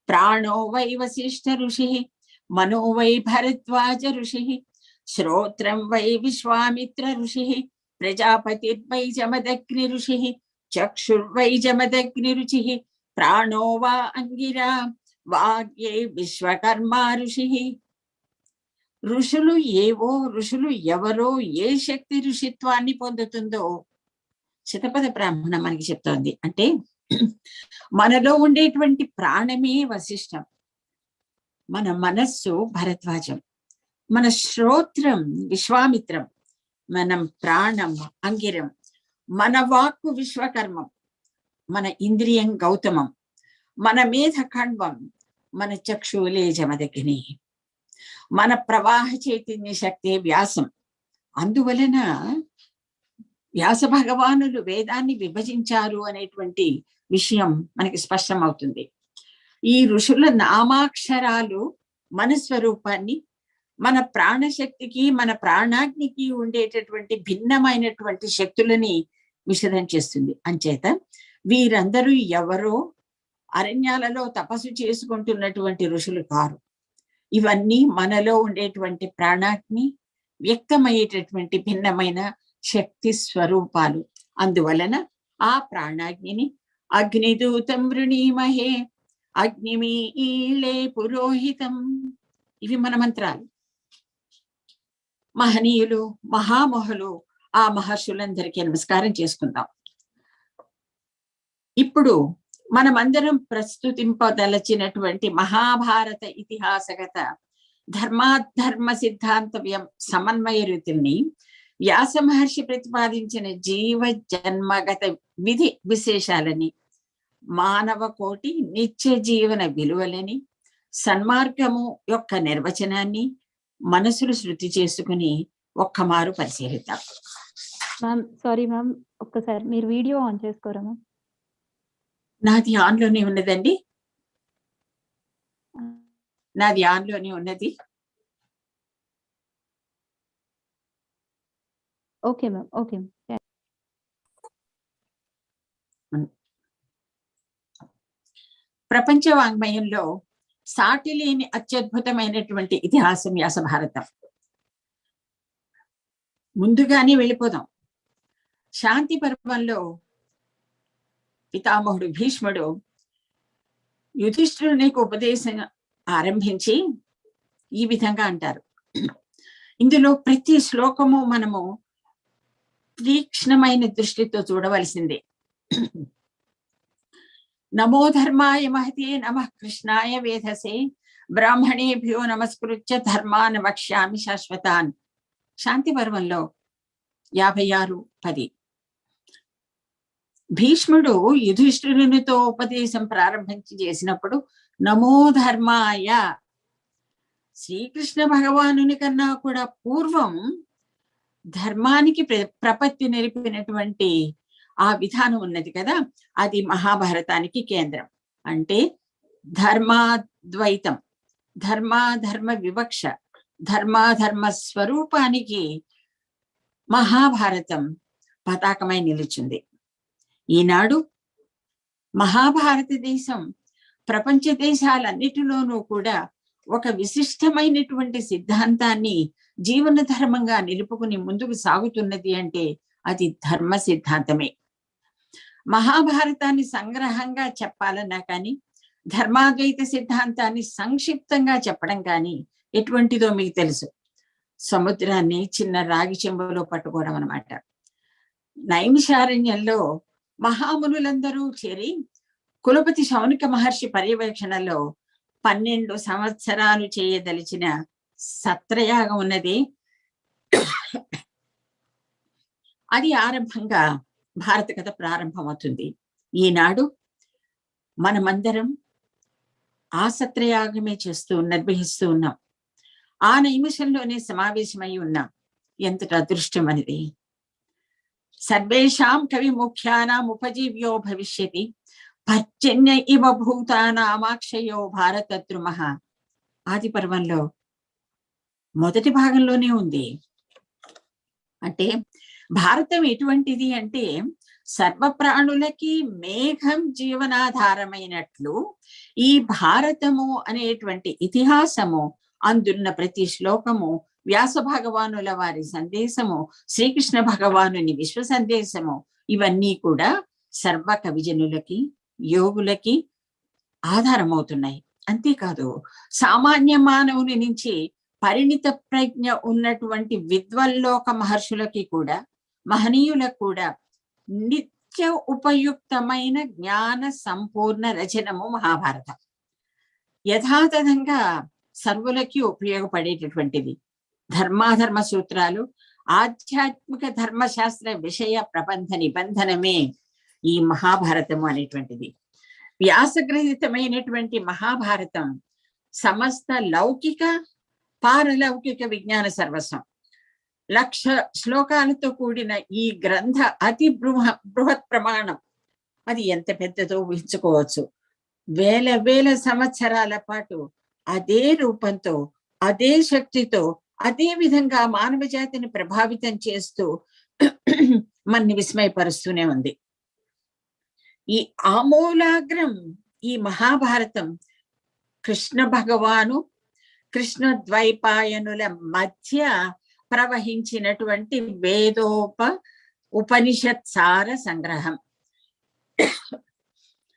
ప్రాణో వై వశిష్ఠ ఋషి, మనో వై భరద్వాజ ఋషి, శ్రోత్రం వై విశ్వామిత్ర ఋషి, ప్రజాపతిర్వై జమదగ్ని ఋషి, చక్షుర్వై జమదగ్ని రుచి, ప్రాణో వా అంగిరా, వాగ్యే విశ్వకర్మ ఋషి. ఋషులు ఎవరో ఏ శక్తి ఋషిత్వాన్ని పొందుతుందో శతపథ బ్రాహ్మణ మనకి చెప్తోంది. అంటే మనలో ఉండేటువంటి ప్రాణమే వశిష్టం, మన మనస్సు భరద్వాజం, మన శ్రోత్రం విశ్వామిత్రం, మనం ప్రాణం అంగిరం, మన వాక్కు విశ్వకర్మం, మన ఇంద్రియం గౌతమం, మన మేధ ఖండం, మన చక్షువులే జమదగ్ని, మన ప్రవాహ చైతన్య శక్తి వ్యాసం. అందువలన వ్యాస భగవానులు వేదాన్ని విభజించారు అనేటువంటి విషయం మనకి స్పష్టం అవుతుంది. ఈ ఋషుల నామాక్షరాలు మన స్వరూపాన్ని, మన ప్రాణశక్తికి, మన ప్రాణాగ్నికి ఉండేటటువంటి భిన్నమైనటువంటి శక్తులని విషదం చేస్తుంది. అంచేత వీరందరూ ఎవరో అరణ్యాలలో తపస్సు చేసుకుంటున్నటువంటి ఋషులు కారు. ఇవన్నీ మనలో ఉండేటువంటి ప్రాణాగ్ని వ్యక్తమయ్యేటటువంటి భిన్నమైన శక్తి స్వరూపాలు. అందువలన ఆ ప్రాణాగ్నిని అగ్నిదూతం వృణీమహే అగ్నిమీళే పురోహితం. ఇవి మన మంత్రాలు. మహనీయులు, మహామహులు, ఆ మహర్షులందరికీ నమస్కారం చేసుకుందాం. ఇప్పుడు మనమందరం ప్రస్తుతింపదలచినటువంటి మహాభారత ఇతిహాసగత ధర్మాధర్మ సిద్ధాంత సమన్వయ రీతుల్ని, వ్యాస మహర్షి ప్రతిపాదించిన జీవ జన్మగత విధి విశేషాలని, మానవ కోటి నిత్య జీవన విలువలని, సన్మార్గము యొక్క నిర్వచనాన్ని మనసులు శృతి చేసుకుని ఒక్కమారు పరిశీలిద్దాం. మ్యామ్ సారీ మ్యామ్, ఒక్కసారి మీరు వీడియో ఆన్ చేసుకోరా మ్యామ్? నాది ఆన్లోనే ఉన్నదండి, నాది ఆన్లోనే ఉన్నది. Okay ma'am, okay. ప్రపంచ వాంగ్మయంలో సాటి లేని అత్యద్భుతమైనటువంటి ఇతిహాసం వ్యాస భారతం. ముందుగానే వెళ్ళిపోదాం. శాంతి పర్వంలో పితామహుడు భీష్ముడు యుధిష్ఠిరునికి ఉపదేశం ఆరంభించి ఈ విధంగా అంటారు. ఇందులో ప్రతి శ్లోకము మనము తీక్ష్ణమైన దృష్టితో చూడవలసిందే. నమో ధర్మాయ మహతే నమః కృష్ణాయ వేధసే బ్రాహ్మణేభ్యో నమస్కృత్య ధర్మాన్ వక్ష్యామి శాశ్వతాన్. శాంతి పర్వంలో 56:10. భీష్ముడు యుధిష్ఠిరునితో ఉపదేశం ప్రారంభించి చేసినప్పుడు నమో ధర్మాయ, శ్రీకృష్ణ భగవానుని కన్నా కూడా పూర్వం ధర్మానికి ప్రపత్తి నిలిపినటువంటి ఆ విధానం ఉన్నది కదా, అది మహాభారతానికి కేంద్రం. అంటే ధర్మాద్వైతం, ధర్మాధర్మ వివక్ష, ధర్మాధర్మ స్వరూపానికి మహాభారతం పతాకమై నిలిచింది. ఈనాడు మహాభారతదేశం ప్రపంచ దేశాలన్నిటిలోనూ కూడా ఒక విశిష్టమైనటువంటి సిద్ధాంతాన్ని జీవన ధర్మంగా నిలుపుకుని ముందుకు సాగుతున్నది అంటే అది ధర్మ సిద్ధాంతమే. మహాభారతాన్ని సంగ్రహంగా చెప్పాలన్నా కానీ, ధర్మాద్వైత సిద్ధాంతాన్ని సంక్షిప్తంగా చెప్పడం కానీ ఎటువంటిదో మీకు తెలుసు. సముద్రాన్ని చిన్న రాగి చెంబులో పట్టుకోవడం అన్నమాట. నైమిషారణ్యంలో మహామునులందరూ చేరి కులపతి శౌనిక మహర్షి పర్యవేక్షణలో 12 సంవత్సరాలు చేయదలిచిన సత్రయాగం ఉన్నది. అది ఆరంభంగా భారత కథ ప్రారంభమవుతుంది. ఈనాడు మనమందరం ఆ సత్రయాగమే నిర్వహిస్తూ ఉన్నాం. ఆ నిమిషంలోనే సమావేశమై ఉన్నాం. ఎంతటి అదృష్టం అనేది. సర్వేషాం కవి ముఖ్యానాం ఉపజీవ్యో భవిష్యతి పర్జన్య ఇవ భూతానామాక్షయో భారత ద్రుమః. ఆది పర్వంలో మొదటి భాగంలోనే ఉంది. అంటే భారతం ఎటువంటిది అంటే సర్వ ప్రాణులకి మేఘం జీవనాధారమైనట్లు ఈ భారతము అనేటువంటి ఇతిహాసము, అందున్న ప్రతి శ్లోకము వ్యాస భగవానుల వారి సందేశము, శ్రీకృష్ణ భగవానుని విశ్వ సందేశము, ఇవన్నీ కూడా సర్వ కవిజనులకి యోగులకి ఆధారమవుతున్నాయి. అంతేకాదు సామాన్య మానవుని నుంచి పరిణిత ప్రజ్ఞ ఉన్నటువంటి విద్వల్లోక మహర్షులకి కూడా, మహనీయులకు కూడా నిత్య ఉపయుక్తమైన జ్ఞాన సంపూర్ణ రచనము మహాభారతం. యథాతథంగా సర్వులకి ఉపయోగపడేటటువంటిది. ధర్మాధర్మ సూత్రాలు, ఆధ్యాత్మిక ధర్మశాస్త్ర విషయ ప్రబంధ నిబంధనమే ఈ మహాభారతము అనేటువంటిది. వ్యాసగ్రహీతమైనటువంటి మహాభారతం సమస్త లౌకిక పారలౌకిక విజ్ఞాన సర్వస్వం. 1,00,000 శ్లోకాలతో కూడిన ఈ గ్రంథ అతి బృహత్ ప్రమాణం. అది ఎంత పెద్దదో ఊహించుకోవచ్చు. వేల సంవత్సరాల పాటు అదే రూపంతో, అదే శక్తితో, అదే విధంగా మానవ జాతిని ప్రభావితం చేస్తూ మన్ని విస్మయపరుస్తూనే ఉంది. ఈ ఆమూలాగ్రం ఈ మహాభారతం కృష్ణ భగవాను కృష్ణ ద్వైపాయనుల మధ్య ప్రవహించినటువంటి ఉపనిషత్ సార సంగ్రహం.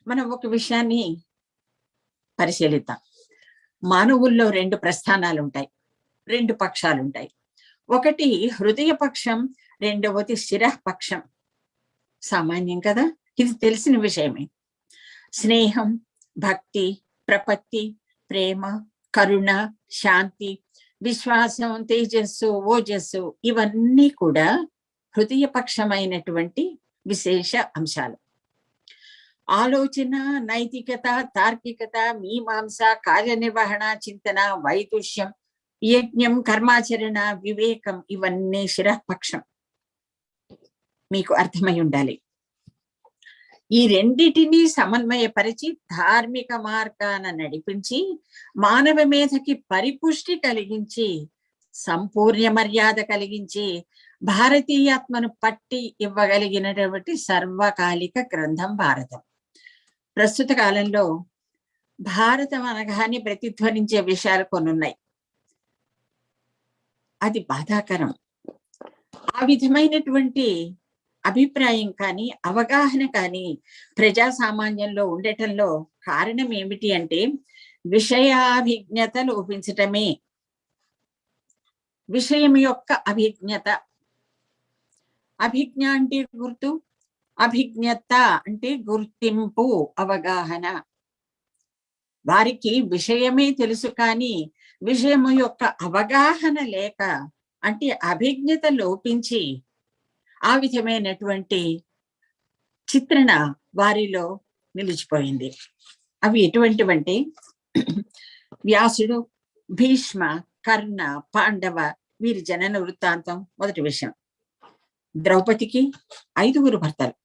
మనం ఒక విషయాన్ని పరిశీలిద్దాం. మానవుల్లో 2 ప్రస్థానాలు ఉంటాయి, 2 పక్షాలు ఉంటాయి. ఒకటి హృదయ పక్షం, రెండవది శిరఃపక్షం. సామాన్యం కదా, ఇది తెలిసిన విషయమే. స్నేహం, భక్తి, ప్రపత్తి, ప్రేమ, కరుణ, శాంతి, విశ్వాసం, తేజస్సు, ఓజస్సు ఇవన్నీ కూడా హృదయపక్షమైనటువంటి విశేష అంశాలు. ఆలోచన, నైతికత, తార్కికత, మీమాంస, కార్యనిర్వహణ, చింతన, వైదుష్యం, యజ్ఞం, కర్మాచరణ, వివేకం ఇవన్నీ శిరఃపక్షం. మీకు అర్థమై ఉండాలి. ఈ రెండిటిని సమన్వయపరిచి ధార్మిక మార్గాన నడిపించి మానవ మేధకి పరిపుష్టి కలిగించి సంపూర్ణ మర్యాద కలిగించి భారతీయాత్మను పట్టి ఇవ్వగలిగినటువంటి సర్వకాలిక గ్రంథం భారతం. ప్రస్తుత కాలంలో భారతం అనగానే ప్రతిధ్వనించే విషయాలు కొన్ని ఉన్నాయి. అది బాధాకరం. ఆ విధమైనటువంటి అభిప్రాయం కానీ అవగాహన కానీ ప్రజా సామాన్యంలో ఉండటంలో కారణం ఏమిటి అంటే విషయాభిజ్ఞత లోపించటమే. విషయం యొక్క అభిజ్ఞత. అభిజ్ఞ అంటే గుర్తు, అభిజ్ఞత అంటే గుర్తింపు, అవగాహన. వారికి విషయమే తెలుసు కానీ విషయము యొక్క అవగాహన లేక, అంటే అభిజ్ఞత లోపించి ఆ విధమైనటువంటి చిత్రణ వారిలో నిలిచిపోయింది. అవి ఎటువంటివంటే వ్యాసుడు, భీష్మ, కర్ణ, పాండవ వీరి జనన వృత్తాంతం మొదటి విషయం. ద్రౌపదికి 5 భర్తలు,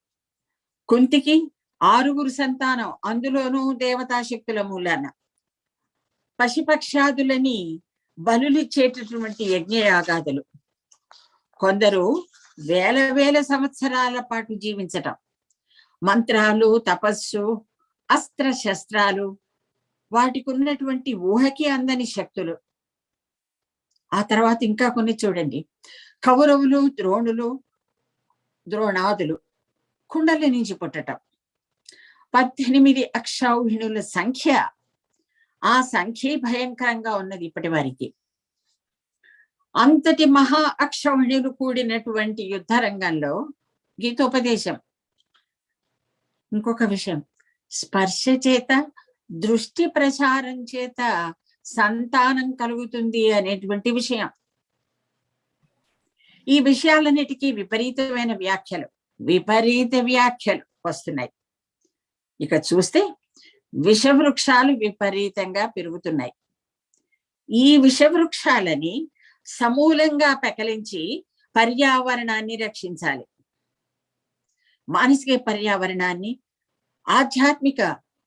కుంతికి 6 సంతానం, అందులోనూ దేవతాశక్తుల మూలాన. పశుపక్షాదులని బలులిచ్చేటటువంటి యజ్ఞయాగాదులు. కొందరు వేల సంవత్సరాల పాటు జీవించటం. మంత్రాలు, తపస్సు, అస్త్ర శస్త్రాలు, వాటికి ఉన్నటువంటి ఊహకి అందని శక్తులు. ఆ తర్వాత ఇంకా కొన్ని చూడండి. కౌరవులు, ద్రోణులు, ద్రోణాదులు కుండల నుంచి పుట్టటం. 18 అక్షౌహిణుల సంఖ్య. ఆ సంఖ్య భయంకరంగా ఉన్నది ఇప్పటి వారికి. అంతటి మహా అక్షౌహిణులు కూడినటువంటి యుద్ధ రంగంలో గీతోపదేశం. ఇంకొక విషయం, స్పర్శ చేత, దృష్టి ప్రచారం చేత సంతానం కలుగుతుంది అనేటువంటి విషయం. ఈ విషయాలన్నిటికీ విపరీత వ్యాఖ్యలు వస్తున్నాయి. ఇక చూస్తే విషవృక్షాలు విపరీతంగా పెరుగుతున్నాయి. ఈ విషవృక్షాలని సమూలంగా పెకలించి పర్యావరణాన్ని రక్షించాలి. మానసిక పర్యావరణాన్ని, ఆధ్యాత్మిక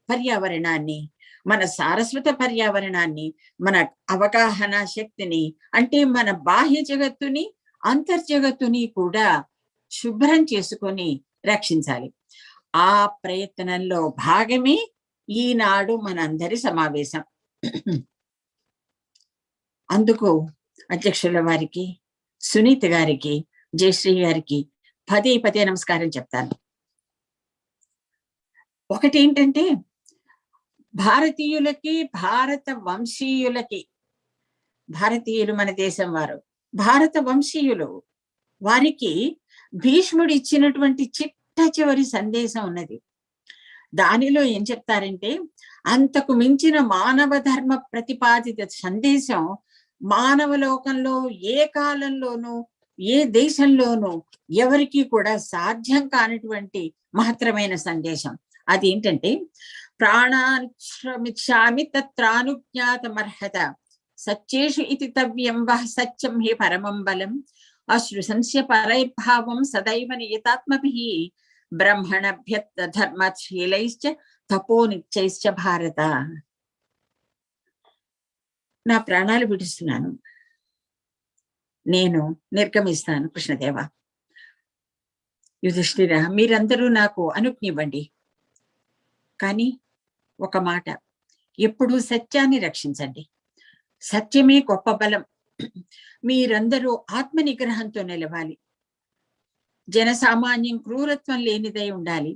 పర్యావరణాన్ని, మన సారస్వత పర్యావరణాన్ని, మన అవగాహన శక్తిని, అంటే మన బాహ్య జగత్తుని, అంతర్జగత్తుని కూడా శుభ్రం చేసుకొని రక్షించాలి. ఆ ప్రయత్నంలో భాగమే ఈనాడు మనందరి సమావేశం. అందుకు అధ్యక్షుల వారికి, సునీత గారికి, జయశ్రీ గారికి పదే పదే నమస్కారం చెప్తాను. ఒకటి ఏంటంటే, భారతీయులకి, భారత వంశీయులకి, భారతీయులు మన దేశం వారు, భారత వంశీయులు, వారికి భీష్ముడు ఇచ్చినటువంటి చిట్ట చివరి సందేశం ఉన్నది. దానిలో ఏం చెప్తారంటే, అంతకు మించిన మానవ ధర్మ ప్రతిపాదిత సందేశం మానవ లోకంలో ఏ కాలంలోనూ ఏ దేశంలోనూ ఎవరికి కూడా సాధ్యం కానటువంటి మహత్తరమైన సందేశం. అదేంటంటే, ప్రాణాశ్రమిచ్చామి తత్రానుజ్ఞాతమర్హత సత్యేషు ఇతి తవ్యం వః సత్యం హి పరమం బలం అశ్రుసంస్య పరైర్భావం సదైవ నియతాత్మభిః బ్రహ్మణభ్యత్ ధర్మశీలైశ్చ తపోనిత్యైశ్చ భారత. నా ప్రాణాలు విడుస్తున్నాను, నేను నిర్గమిస్తాను కృష్ణదేవ. యుధిష్ఠిర, మీరందరూ నాకు అనుజ్ఞివ్వండి. కానీ ఒక మాట, ఎప్పుడూ సత్యాన్ని రక్షించండి. సత్యమే గొప్ప బలం. మీరందరూ ఆత్మ నిగ్రహంతో నిలవాలి. జనసామాన్యం క్రూరత్వం లేనిదై ఉండాలి.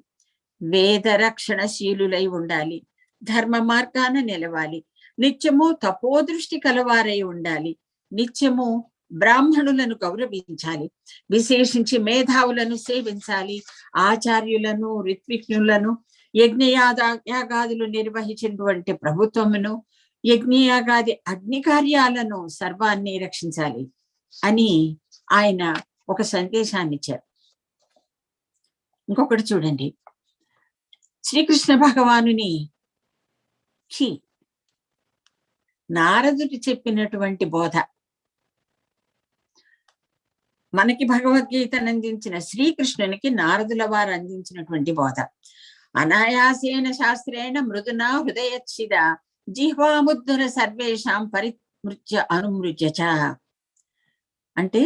వేద రక్షణశీలులై ఉండాలి. ధర్మ మార్గాన నిలవాలి. నిత్యము తపోదృష్టి కలవారై ఉండాలి. నిత్యము బ్రాహ్మణులను గౌరవించాలి. విశేషించి మేధావులను సేవించాలి. ఆచార్యులను, ఋత్విజ్ఞులను, యజ్ఞయాగాదులు నిర్వహించినటువంటి ప్రభుత్వమును, యజ్ఞయాగాది అగ్ని కార్యాలను సర్వాన్ని రక్షించాలి అని ఆయన ఒక సందేశాన్ని ఇచ్చారు. ఇంకొకటి చూడండి, శ్రీకృష్ణ భగవానునికి నారదుడు చెప్పినటువంటి బోధ, మనకి భగవద్గీతను అందించిన శ్రీకృష్ణునికి నారదుల వారు అందించినటువంటి బోధ. అనాయాసేన శాస్త్రేణ మృదునా హృదయచ్చిద జిహ్వాముద్దుర సర్వేషాం పరిమృత్య అనుమృత్య చ. అంటే,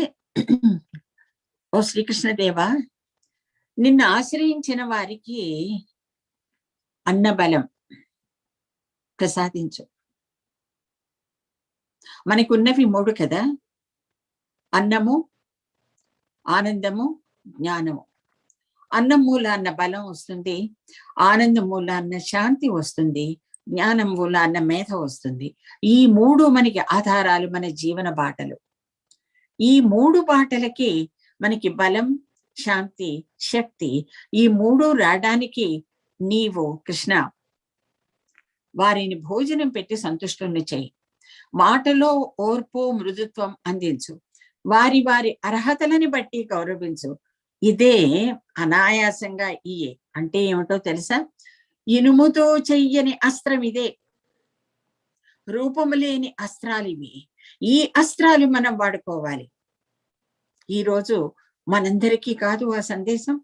ఓ శ్రీకృష్ణదేవ, నిన్ను ఆశ్రయించిన వారికి అన్నబలం ప్రసాదించు. మనకు ఉన్నవి 3 కదా, అన్నము, ఆనందము, జ్ఞానము. అన్నం మూలాన్న బలం వస్తుంది, ఆనందం మూలాన్న శాంతి వస్తుంది, జ్ఞానం మూలాన్న మేధ వస్తుంది. ఈ 3 మనకి ఆధారాలు, మన జీవన బాటలు. ఈ 3 బాటలకి మనకి బలం, శాంతి, శక్తి, ఈ 3 రావడానికి నీవు కృష్ణ వారిని భోజనం పెట్టి సంతుష్టుని చేయి. మాటలో ఓర్పు, మృదుత్వం అందించు. వారి వారి అర్హతలని బట్టి గౌరవించు. ఇదే అనాయాసంగా ఇయే అంటే ఏమిటో తెలుసా? ఇనుముతో చెయ్యని అస్త్రం ఇదే. రూపము లేని అస్త్రాలు ఇవి. ఈ అస్త్రాలు మనం వాడుకోవాలి. ఈరోజు మనందరికీ కాదు ఆ సందేశం.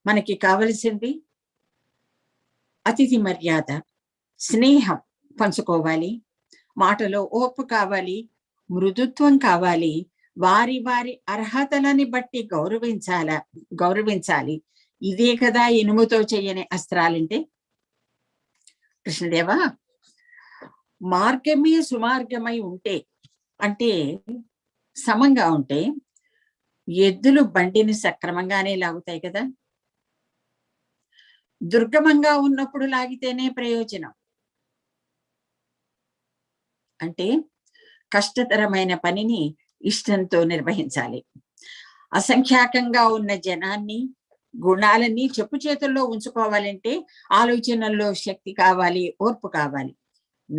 మనకి కావలసింది అతిథి మర్యాద, స్నేహం పంచుకోవాలి. మాటలో ఓర్పు కావాలి, మృదుత్వం కావాలి. వారి వారి అర్హతలని బట్టి గౌరవించాలి. ఇదే కదా ఇనుముతో చెయ్యని అస్త్రాలంటే. కృష్ణదేవా, మార్గమే సుమార్గమై ఉంటే, అంటే సమంగా ఉంటే ఎద్దులు బండిని సక్రమంగానే లాగుతాయి కదా. దుర్గమంగా ఉన్నప్పుడు లాగితేనే ప్రయోజనం. అంటే కష్టతరమైన పనిని ఇష్టంతో నిర్వహించాలి. అసంఖ్యాకంగా ఉన్న జనాన్ని, గుణాలన్నీ చెప్పు చేతుల్లో ఉంచుకోవాలంటే ఆలోచనల్లో శక్తి కావాలి, ఓర్పు కావాలి.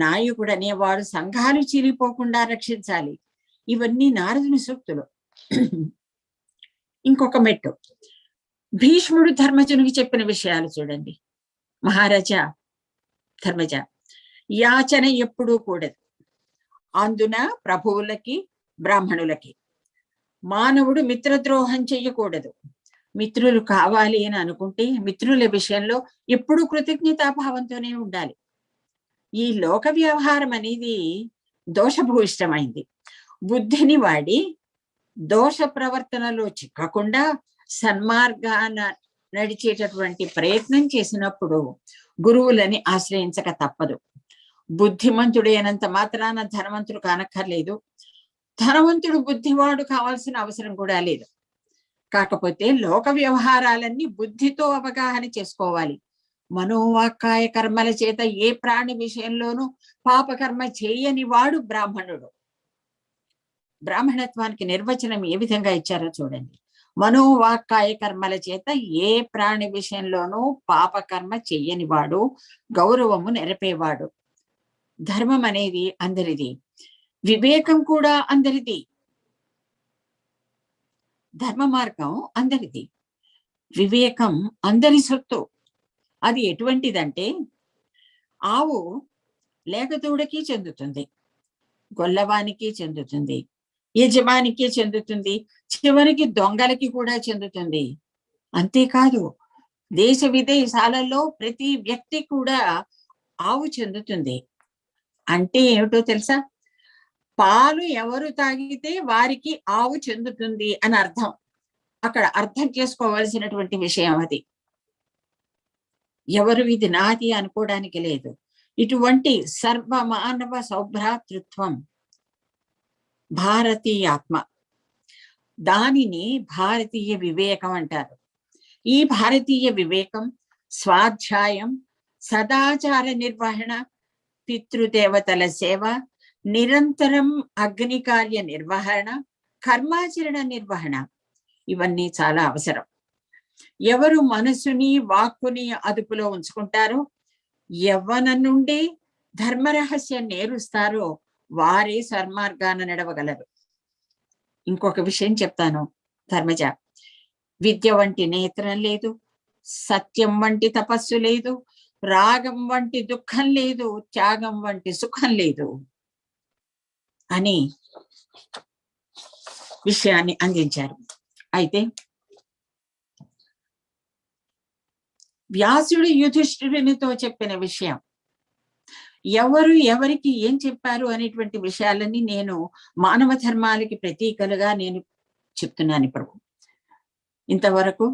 నాయకుడు అనేవాడు సంఘాలు చీలిపోకుండా రక్షించాలి. ఇవన్నీ నారదుని సూక్తులు. ఇంకొక మెట్టు భీష్ముడు ధర్మజునికి చెప్పిన విషయాలు చూడండి. మహారాజా ధర్మజ, యాచన ఎప్పుడూ కూడదు, అందున ప్రభువులకి బ్రాహ్మణులకి. మానవుడు మిత్రద్రోహం చెయ్యకూడదు. మిత్రులు కావాలి అని అనుకుంటే మిత్రుల విషయంలో ఎప్పుడూ కృతజ్ఞతాభావంతోనే ఉండాలి. ఈ లోక వ్యవహారం అనేది దోషభూయిష్టమైంది. బుద్ధిని వాడి దోష ప్రవర్తనలో చిక్కకుండా సన్మార్గాన నడిచేటటువంటి ప్రయత్నం చేసినప్పుడు గురువులని ఆశ్రయించక తప్పదు. బుద్ధిమంతుడైనంత మాత్రాన ధనవంతుడు కానక్కర్లేదు, ధనవంతుడు బుద్ధివాడు కావాల్సిన అవసరం కూడా లేదు. కాకపోతే లోక వ్యవహారాలన్నీ బుద్ధితో అవగాహన చేసుకోవాలి. మనోవాక్కాయ కర్మల చేత ఏ ప్రాణి విషయంలోనూ పాపకర్మ చేయని వాడు బ్రాహ్మణుడు. బ్రాహ్మణత్వానికి నిర్వచనం ఏ విధంగా ఇచ్చారో చూడండి. మనోవాక్కాయ కర్మల చేత ఏ ప్రాణి విషయంలోనూ పాపకర్మ చెయ్యని వాడు, గౌరవము నెరపేవాడు. ధర్మం అనేది అందరిది, వివేకం కూడా అందరిది, ధర్మ మార్గం అందరిది. వివేకం అందరి సొత్తు. అది ఎటువంటిదంటే ఆవు లేగదూడకి చెందుతుంది, గొల్లవానికి చెందుతుంది, యజమానికి చెందుతుంది, చివరికి దొంగలకి కూడా చెందుతుంది. అంతేకాదు దేశ విదేశాలలో ప్రతి వ్యక్తి కూడా ఆవు చెందుతుంది. అంటే ఏమిటో తెలుసా? పాలు ఎవరు తాగితే వారికి ఆవు చెందుతుంది అని అర్థం. అక్కడ అర్థం చేసుకోవాల్సినటువంటి విషయం అది. ఎవరు ఇది నాది అనుకోవడానికి లేదు. ఇటువంటి సర్వమానవ సౌభ్రాతృత్వం భారతీయాత్మ, దానిని భారతీయ వివేకం అంటారు. ఈ భారతీయ వివేకం స్వాధ్యాయం, సదాచార నిర్వహణ, పితృదేవతల సేవ, నిరంతరం అగ్ని కార్య నిర్వహణ, కర్మాచరణ నిర్వహణ, ఇవన్నీ చాలా అవసరం. ఎవరు మనసుని వాక్కుని అదుపులో ఉంచుకుంటారో, యవ్వన నుండి ధర్మరహస్యం నేరుస్తారో వారే సన్మార్గాన నడవగలరు. ఇంకొక విషయం చెప్తాను ధర్మజ. విద్య వంటి నేత్రం లేదు, సత్యం వంటి తపస్సు లేదు, రాగం వంటి దుఃఖం లేదు, త్యాగం వంటి సుఖం లేదు అని విషయాన్ని అందించారు. అయితే వ్యాసుడు యుధిష్ఠిరునితో చెప్పిన విషయం, ఎవరు ఎవరికి ఏం చెప్పారు అనేటువంటి విషయాలని నేను మానవ ధర్మాలకి ప్రతీకలుగా నేను చెప్తున్నాను. ఇప్పుడు ఇంతవరకు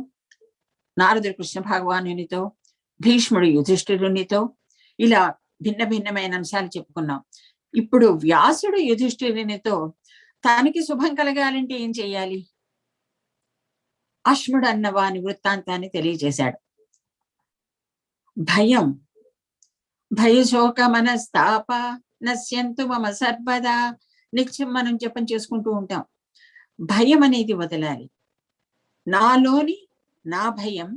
నారదుడు కృష్ణ భగవానునితో, భీష్ముడు యుధిష్ఠిరునితో ఇలా భిన్న భిన్నమైన అంశాలు చెప్పుకున్నాం. ఇప్పుడు వ్యాసుడు యుధిష్ఠిరునితో తనకి శుభం కలగాలంటే ఏం చెయ్యాలి? అశ్ముడు అన్న వాని వృత్తాంతాన్ని తెలియజేశాడు. భయం, భయశోక మనస్తాప నశ్యంతు మమ సర్వదా, నిత్యం మనం జపం చేసుకుంటూ ఉంటాం. భయం అనేది వదలాలి. నాలోని నా భయం,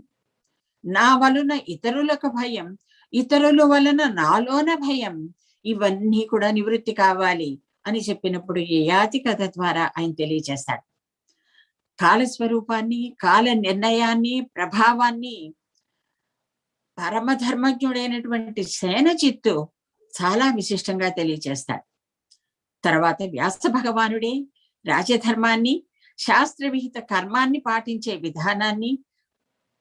నా వలన ఇతరులకు భయం, ఇతరుల వలన నాలోన భయం, ఇవన్నీ కూడా నివృత్తి కావాలి అని చెప్పినప్పుడు యయాతి కథ ద్వారా ఆయన తెలియజేస్తాడు. కాలస్వరూపాన్ని, కాల నిర్ణయాన్ని, ప్రభావాన్ని పరమధర్మజ్ఞుడైనటువంటి సేనజిత్తు చాలా విశిష్టంగా తెలియజేస్తాడు. తర్వాత వ్యాస భగవానుడే రాజధర్మాన్ని, శాస్త్రవిహిత కర్మాన్ని పాటించే విధానాన్ని,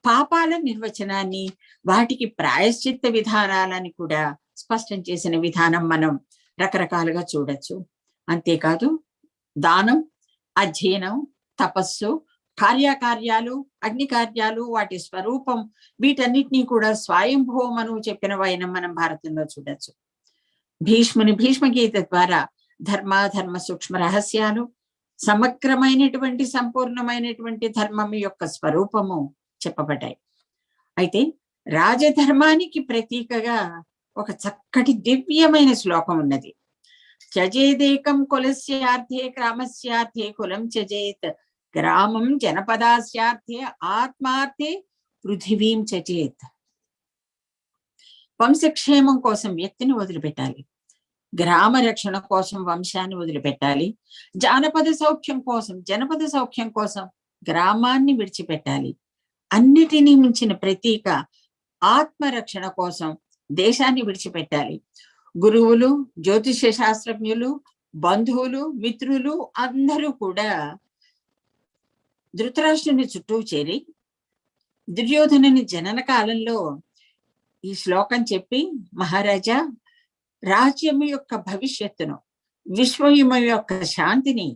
పాపాల నిర్వచనాన్ని, వాటికి ప్రాయశ్చిత్త విధానాలని కూడా స్పష్టం చేసిన విధానం మనం రకరకాలుగా చూడొచ్చు. అంతేకాదు దానం, అధ్యయనం, తపస్సు, కార్యకార్యాలు, అగ్ని కార్యాలు, వాటి స్వరూపం, వీటన్నిటినీ కూడా స్వయంభూమను చెప్పినవైన మనం భారతంలో చూడొచ్చు. భీష్మగీత ద్వారా ధర్మాధర్మ సూక్ష్మ రహస్యాలు, సమగ్రమైనటువంటి సంపూర్ణమైనటువంటి ధర్మం యొక్క స్వరూపము చెప్పబడ్డాయి. అయితే రాజధర్మానికి ప్రతీకగా ఒక చక్కటి దివ్యమైన శ్లోకం ఉన్నది. త్యజేదేకం కులస్యార్థే గ్రామస్యార్థే కులం త్యజేత్, గ్రామం జనపదాస్యార్థే ఆత్మార్థే పృథివీం త్యజేత్. వంశక్షేమం కోసం వ్యక్తిని వదిలిపెట్టాలి, గ్రామ రక్షణ కోసం వంశాన్ని వదిలిపెట్టాలి, జానపద సౌఖ్యం కోసం, జనపద సౌఖ్యం కోసం గ్రామాన్ని విడిచిపెట్టాలి. అన్నిటినీ మించిన ప్రతీక ఆత్మరక్షణ కోసం దేశాన్ని విడిచిపెట్టాలి. గురువులు, జ్యోతిష్య శాస్త్రజ్ఞులు, బంధువులు, మిత్రులు అందరూ కూడా ధృతరాష్ట్రుని చుట్టూ చేరి దుర్యోధనుని జనన కాలంలో ఈ శ్లోకం చెప్పి, మహారాజా, రాజ్యం యొక్క భవిష్యత్తును, విశ్వయుమ యొక్క శాంతిని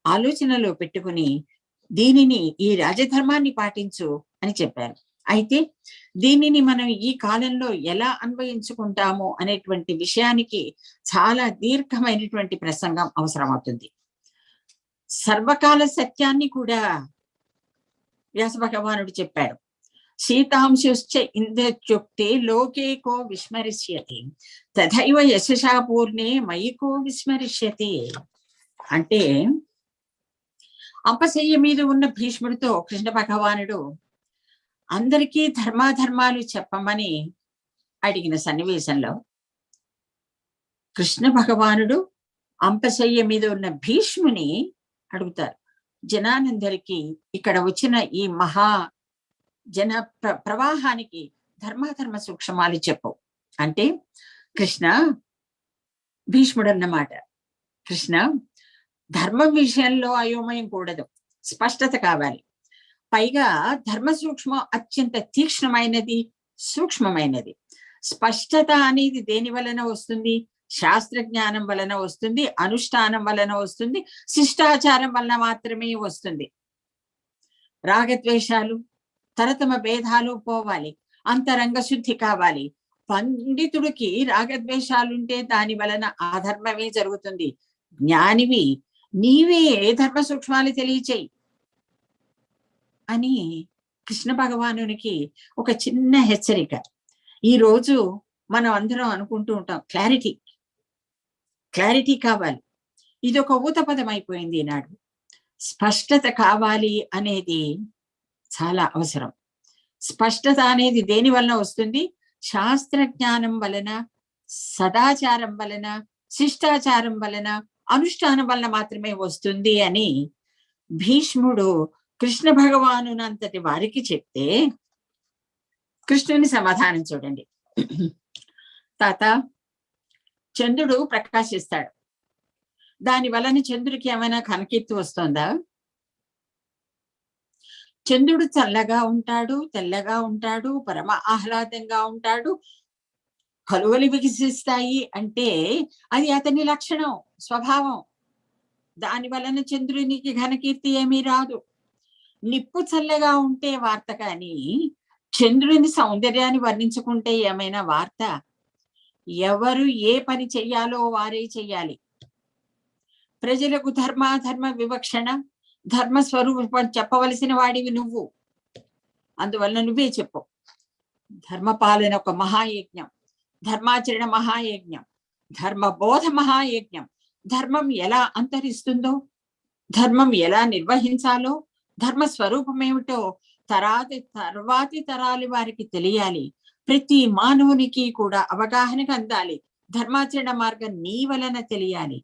ఆలోచనలో పెట్టుకుని దీనిని, ఈ రాజధర్మాన్ని పాటించు అని చెప్పారు. అయితే దీనిని మనం ఈ కాలంలో ఎలా అన్వయించుకుంటాము అనేటువంటి విషయానికి చాలా దీర్ఘమైనటువంటి ప్రసంగం అవసరమవుతుంది. సర్వకాల సత్యాన్ని కూడా వ్యాస భగవానుడు చెప్పాడు. సీతాంశుశ్చ ఇంద్రచుక్తే లోకే కో విస్మరిష్యతి తథైవ యశసా పూర్ణే మయి కో విస్మరిష్యతి. అంటే అంపశయ్య మీద ఉన్న భీష్ముడితో కృష్ణ భగవానుడు అందరికీ ధర్మాధర్మాలు చెప్పమని అడిగిన సన్నివేశంలో కృష్ణ భగవానుడు అంపశయ్య మీద ఉన్న భీష్ముని అడుగుతారు, జనానందరికీ ఇక్కడ వచ్చిన ఈ మహా జన ప్రవాహానికి ధర్మాధర్మ సూక్ష్మాలు చెప్పు అంటే, కృష్ణ, భీష్ముడు అన్నమాట, కృష్ణ, ధర్మం విషయంలో అయోమయం కూడదు, స్పష్టత కావాలి. పైగా ధర్మ సూక్ష్మం అత్యంత తీక్ష్ణమైనది, సూక్ష్మమైనది. స్పష్టత అనేది దేని వలన వస్తుంది? శాస్త్రజ్ఞానం వలన వస్తుంది, అనుష్ఠానం వలన వస్తుంది, శిష్టాచారం వలన మాత్రమే వస్తుంది. రాగద్వేషాలు, తరతమ భేదాలు పోవాలి, అంతరంగ శుద్ధి కావాలి. పండితుడికి రాగద్వేషాలుంటే దాని వలన అధర్మమే జరుగుతుంది. జ్ఞానివి నీవే ధర్మ సూక్ష్మాలు తెలియచేయి అని కృష్ణ భగవానునికి ఒక చిన్న హెచ్చరిక. ఈ రోజు మనం అందరం అనుకుంటూ ఉంటాం, క్లారిటీ కావాలి. ఇది ఒక ఊతపదం అయిపోయింది ఈనాడు. స్పష్టత కావాలి అనేది చాలా అవసరం. స్పష్టత అనేది దేని వలన వస్తుంది? శాస్త్ర జ్ఞానం వలన, సదాచారం వలన, శిష్టాచారం వలన, అనుష్ఠానం వలన మాత్రమే వస్తుంది అని భీష్ముడు కృష్ణ భగవానునంతటి వారికి చెప్తే, కృష్ణుని సమాధానం చూడండి. తాత, చంద్రుడు ప్రకాశిస్తాడు, దాని వలన చంద్రుడికి ఏమైనా కనకీర్తి వస్తుందా? చంద్రుడు చల్లగా ఉంటాడు, తెల్లగా ఉంటాడు, పరమ ఆహ్లాదంగా ఉంటాడు, కలువలు వికసిస్తాయి అంటే అది అతని లక్షణం, స్వభావం. దాని వలన చంద్రునికి ఘనకీర్తి ఏమీ రాదు. నిప్పు చల్లగా ఉంటే వార్త, కానీ చంద్రుని సౌందర్యాన్ని వర్ణించుకుంటే ఏమైనా వార్త? ఎవరు ఏ పని చెయ్యాలో వారే చెయ్యాలి. ప్రజలకు ధర్మాధర్మ వివక్షణ, ధర్మ స్వరూపం చెప్పవలసిన వాడివి నువ్వు. అందువలన నువ్వే చెప్పు. ధర్మపాలన ఒక మహాయజ్ఞం, ధర్మాచరణ మహాయజ్ఞం, ధర్మబోధ మహాయజ్ఞం. ధర్మం ఎలా అంతరిస్తుందో, ధర్మం ఎలా నిర్వహించాలో, ధర్మ స్వరూపం ఏమిటో తర్వాతి తరాలు వారికి తెలియాలి. ప్రతి మానవునికి కూడా అవగాహనకు అందాలి. ధర్మాచరణ మార్గం నీ వలన తెలియాలి.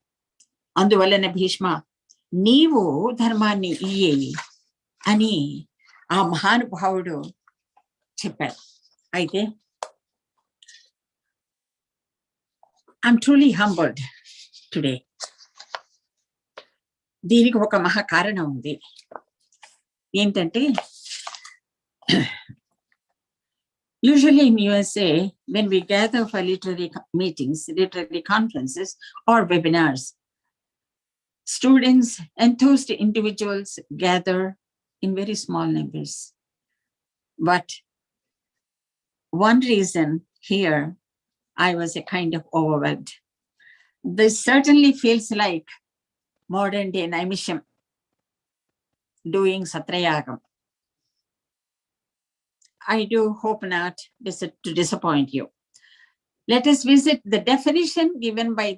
అందువలన భీష్మ, నీవు ధర్మాన్ని ఇయ్యేవి అని ఆ మహానుభావుడు చెప్పాడు. అయితే ఐఎమ్ ట్రూలీ హంబల్డ్ టుడే. దీనికి ఒక మహా కారణం ఉంది. ఏంటంటే, usually in USA, when we gather for literary meetings, literary conferences or webinars, students, enthused individuals gather in very small numbers. But one reason here, I was a kind of overwhelmed. This certainly feels like modern day Naimisham doing Satrayagam. I do hope not to disappoint you. Let us visit the definition given by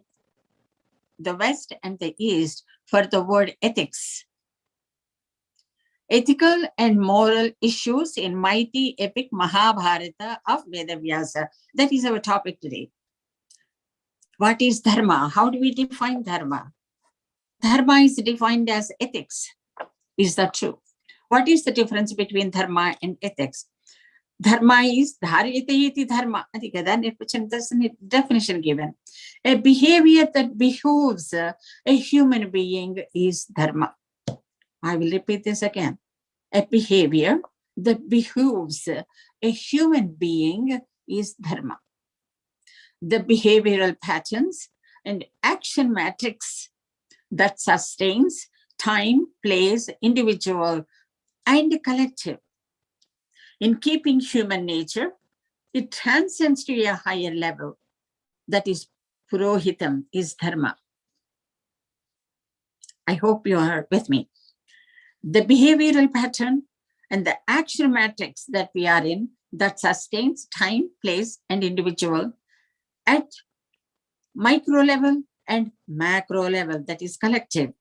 the West and the East for the word ethics. Ethical and moral issues in mighty epic Mahabharata of Vedavyasa. That is our topic today. What is dharma? How do we define dharma? Dharma is defined as ethics. Is that true? What is the difference between dharma and ethics? Dharma is dharyate iti dharma. That's a definition given. A behavior that behooves a human being is dharma. I will repeat this again. A behavior that behooves a human being is dharma. The behavioral patterns and action matrix that sustains time, place, individual, and collective. In keeping human nature, it transcends to a higher level. That is purohitam, is dharma. I hope you are with me. The behavioral pattern and the action matrix that we are in that sustains time, place, and individual at micro level and macro level, that is collective.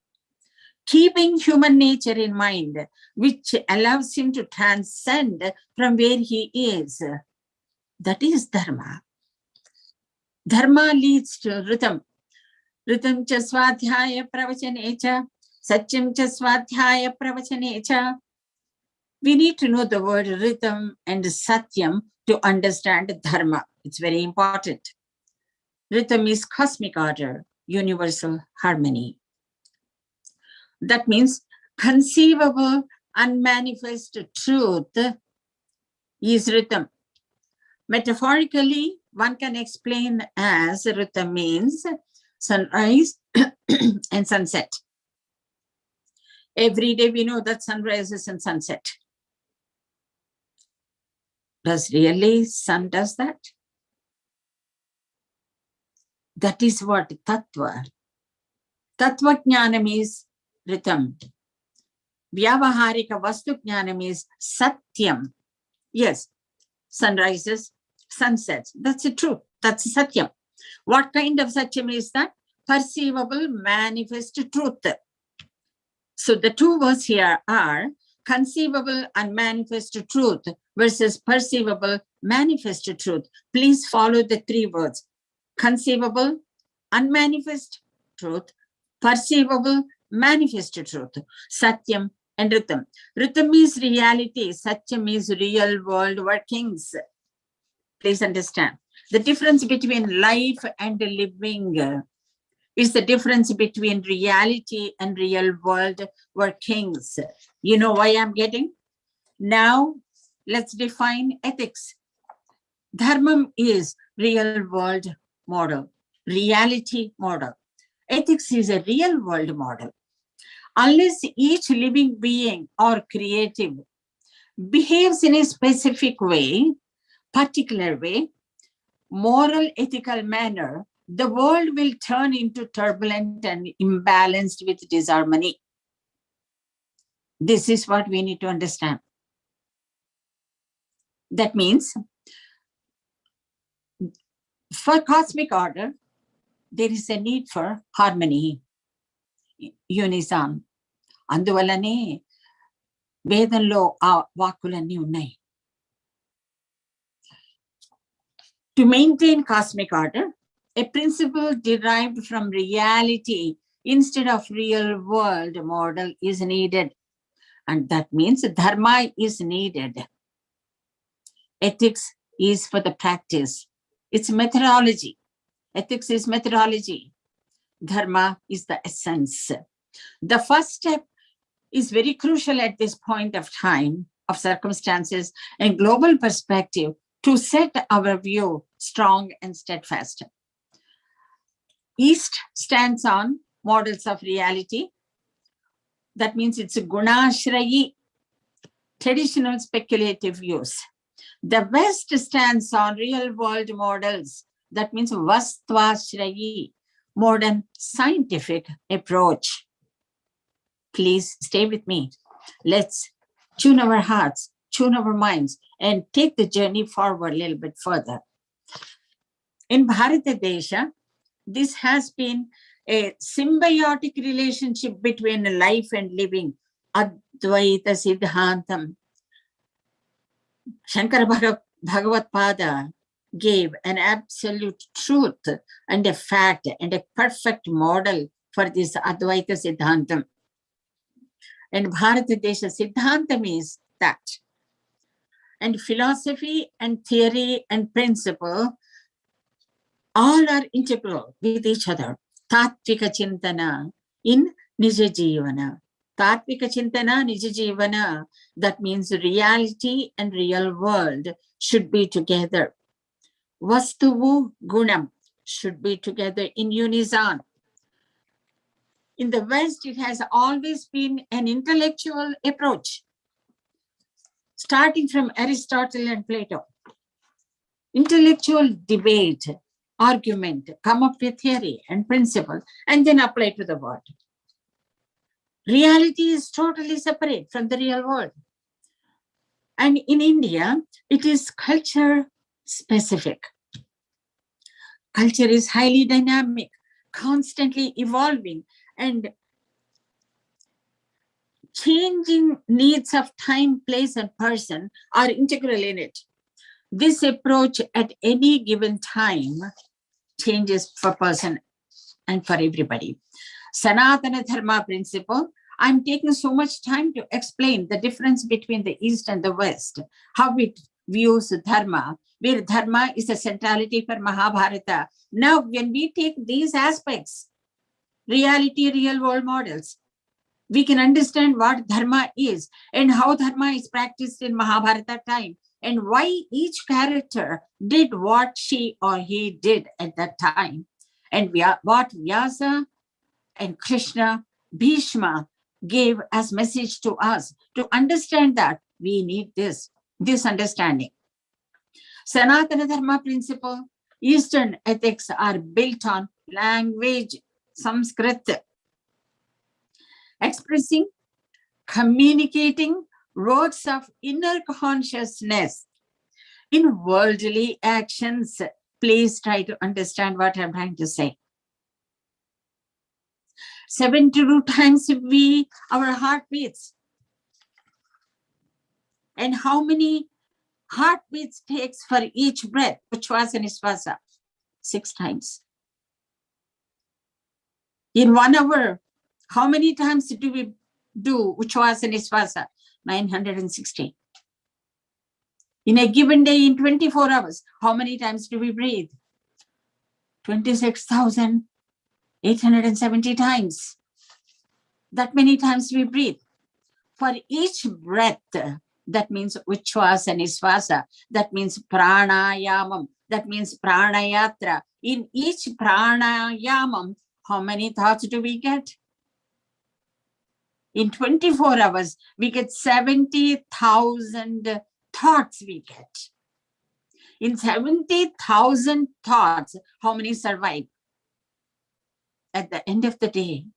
Keeping human nature in mind, which allows him to transcend from where he is. That is dharma. Dharma leads to ritam. Ritam cha swadhyaya pravachane cha, satyam cha swadhyaya pravachane cha. We need to know the word ritam and satyam to understand dharma. It's very important. Ritam is cosmic order, universal harmony. That means conceivable, unmanifest truth is ritam. Metaphorically, one can explain as ritam means sunrise and sunset. Every day we know that sunrises and sunset. Does really sun does that? That is what tattva. Tattva jnanam is ritam. Vyavaharika vastu jnanam is satyam. Yes, sunrises, sunsets. That's the truth. That's satyam. What kind of satyam is that? Perceivable, manifest truth. So the two words here are conceivable, unmanifest truth versus perceivable, manifest truth. Please follow the three words. Conceivable, unmanifest truth, perceivable, manifest truth. Satyam and ritam. Ritam is reality. Satyam is real world workings. Please understand. The difference between life and living is the difference between reality and real world workings. You know why I'm getting? Now, let's define ethics. Dharmam is real world model, reality model. Ethics is a real world model. Unless each living being or creative behaves in a specific way, particular way, moral, ethical manner, the world will turn into turbulent and imbalanced with disharmony. This is what we need to understand. That means, for cosmic order, there is a need for harmony, unison. Anduvallane Vedanlo aa vakulanni unnai. To maintain cosmic order, a principle derived from reality instead of real world model is needed. And that means dharma is needed. Ethics is for the practice. It's methodology. Ethics is methodology. Dharma is the essence. The first step is very crucial at this point of time, of circumstances and global perspective to set our view strong and steadfast. East stands on models of reality. That means it's a gunashrayi, traditional speculative views. The West stands on real world models. That means vastvashrayi, modern scientific approach. Please stay with me. Let's tune our hearts, tune our minds, and take the journey forward a little bit further. In Bharata Desha, this has been a symbiotic relationship between life and living. Advaita Siddhantam. Shankara Bhagavat Pada gave an absolute truth and a fact and a perfect model for this Advaita Siddhantam. And Bharata Desha Siddhantam is that. And philosophy and theory and principle all are integral with each other. Tattvika Chintana in Nija Jivana. Tattvika Chintana, Nija Jivana. That means reality and real world should be together. Vastuvu Gunam should be together in unison. In the West, it has always been an intellectual approach, starting from Aristotle and Plato. Intellectual debate, argument, come up with theory and principle, and then apply to the world. Reality is totally separate from the real world. And in India, it is culture specific. Culture is highly dynamic, constantly evolving, and changing needs of time, place, and person are integral in it. This approach at any given time changes for person and for everybody. Sanatana Dharma principle, I'm taking so much time to explain the difference between the East and the West, how it views Dharma, where Dharma is a centrality for Mahabharata. Now, when we take these aspects, reality, real world models, we can understand what Dharma is and how Dharma is practiced in Mahabharata time and why each character did what she or he did at that time. And what Vyasa and Krishna, Bhishma gave as message to us to understand that we need this understanding. Sanatana Dharma principle, Eastern ethics are built on language, Sanskrit, expressing, communicating words of inner consciousness in worldly actions. Please try to understand what I'm trying to say. 72 times our heart beats. And how many heartbeats takes for each breath? Uchvasa Nisvasa? 6 times. In 1 hour, how many times do we do Uchvasa Nisvasa? 960. In a given day, in 24 hours, how many times do we breathe? 26,870 times. That many times we breathe. For each breath, that means Uchvasa Nisvasa, that means Pranayamam, that means Pranayatra. In each Pranayamam, how many thoughts do we get? In 24 hours, we get 70,000 thoughts we get. In 70,000 thoughts, how many survive? At the end of the day,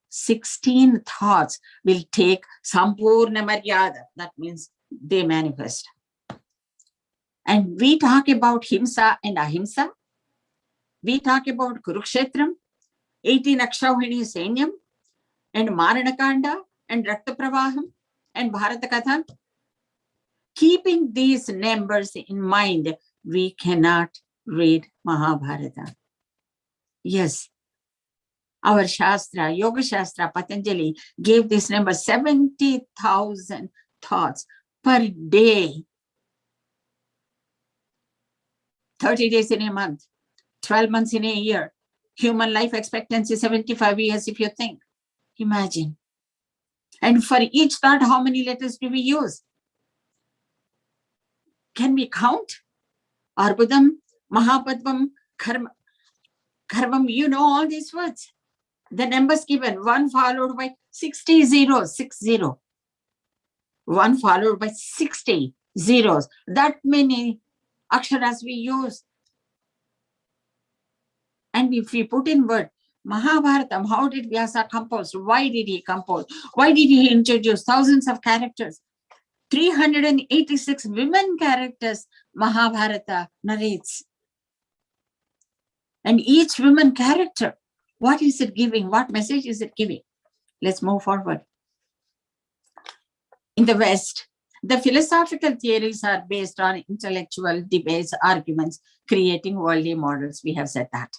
16 thoughts will take Sampurna Maryada. That means they manifest. And we talk about Himsa and Ahimsa. We talk about Kurukshetram, 18 Akshauhini Sainyam, and Maranakanda, and Rakta Pravaham, and Bharata Katha. Keeping these numbers in mind, we cannot read Mahabharata. Yes, our Shastra, Yoga Shastra, Patanjali gave this number 70,000 thoughts per day. 30 days in a month, 12 months in a year. Human life expectancy 75 years if you think. Imagine. And for each thought, how many letters do we use? Can we count? Arbudam, Mahapadvam, Karvam, you know all these words. The numbers given, 1 followed by 60 zeros, 60. 1 followed by 60 zeros. That many aksharas we use. And if we put in word, Mahabharatam, how did Vyasa compose? Why did he compose? Why did he introduce thousands of characters? 386 women characters Mahabharata narrates. And each woman character, what is it giving? What message is it giving? Let's move forward. In the West, The philosophical theories are based on intellectual debates, arguments, creating worldly models. We have said that.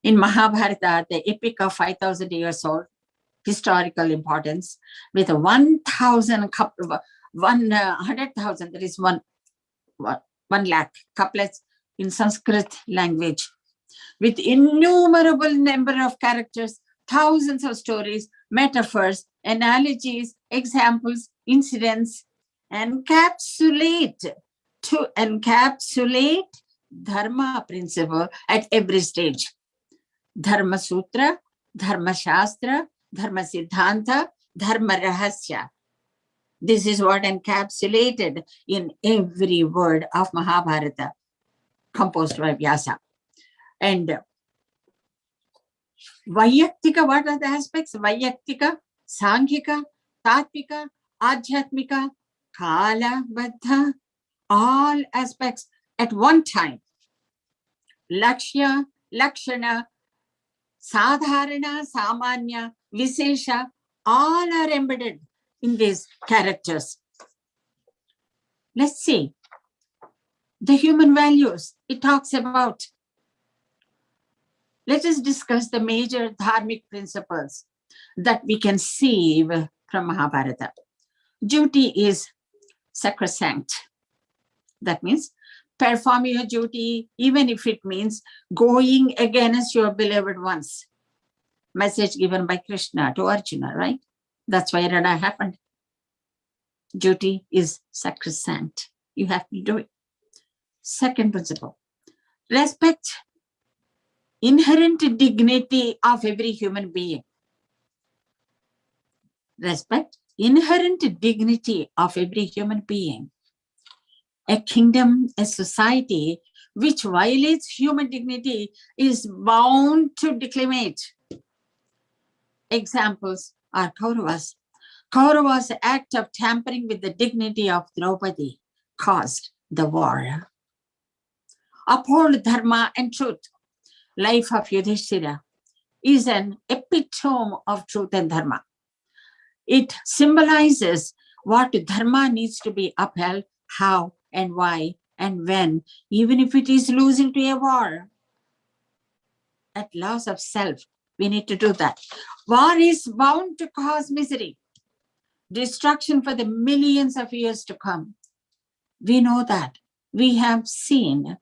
In Mahabharata, the epic of 5,000 years old, historical importance, with 100,000, that is 1 lakh couplets in Sanskrit language, with innumerable number of characters, thousands of stories, metaphors, analogies, examples, incidents, encapsulate dharma principle at every stage. Dharma Sutra, Dharma Shastra, Dharma Siddhanta, Dharma Rahasya. This is what encapsulated in every word of Mahabharata, composed by Vyasa. And Vayaktika, what are the aspects? Vayaktika, Sanghika, Tatvika, Adhyatmika, Kala, Baddha, all aspects at one time. Lakshya, Lakshana, Sadharana, Samanya, Visesha, all are embedded in these characters. Let's see. The human values it talks about. Let us discuss the major dharmic principles that we can see from Mahabharata. Duty is sacrosanct. That means perform your duty, even if it means going against your beloved ones. Message given by Krishna to Arjuna, right? That's why Radha happened. Duty is sacrosanct. You have to do it. Second principle, respect inherent dignity of every human being. Respect inherent dignity of every human being. A kingdom, a society which violates human dignity is bound to decimate. Examples are Kauravas. Kauravas' act of tampering with the dignity of Draupadi caused the war. Uphold dharma and truth. Life of Yudhishthira is an epitome of truth and dharma. It symbolizes what dharma needs to be upheld, how and why and when, even if it is losing to a war. At loss of self, we need to do that. War is bound to cause misery, destruction for the millions of years to come. We know that. We have seen.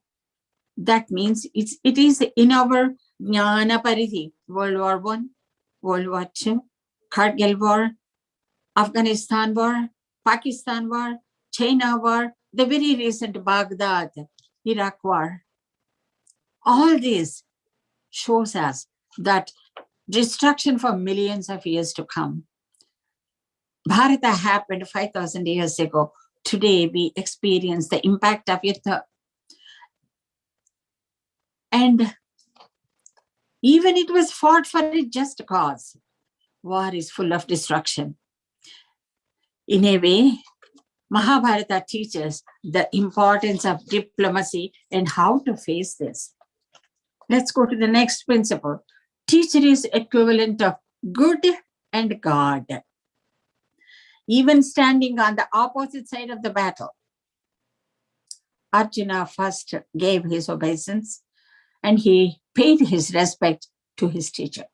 That means it is in our Jnana Paridhi. World War I, World War II, Kargil War, Afghanistan War, Pakistan War, China War, the very recent Baghdad, Iraq War. All this shows us that destruction for millions of years to come. Bharata happened 5,000 years ago. Today we experience the impact of Yuddha. And even it was fought for a just cause. War is full of destruction. In a way, Mahabharata teaches the importance of diplomacy and how to face this. Let's go to the next principle. Teacher is equivalent of good and God. Even standing on the opposite side of the battle, Arjuna first gave his obeisance and he paid his respect to his teacher.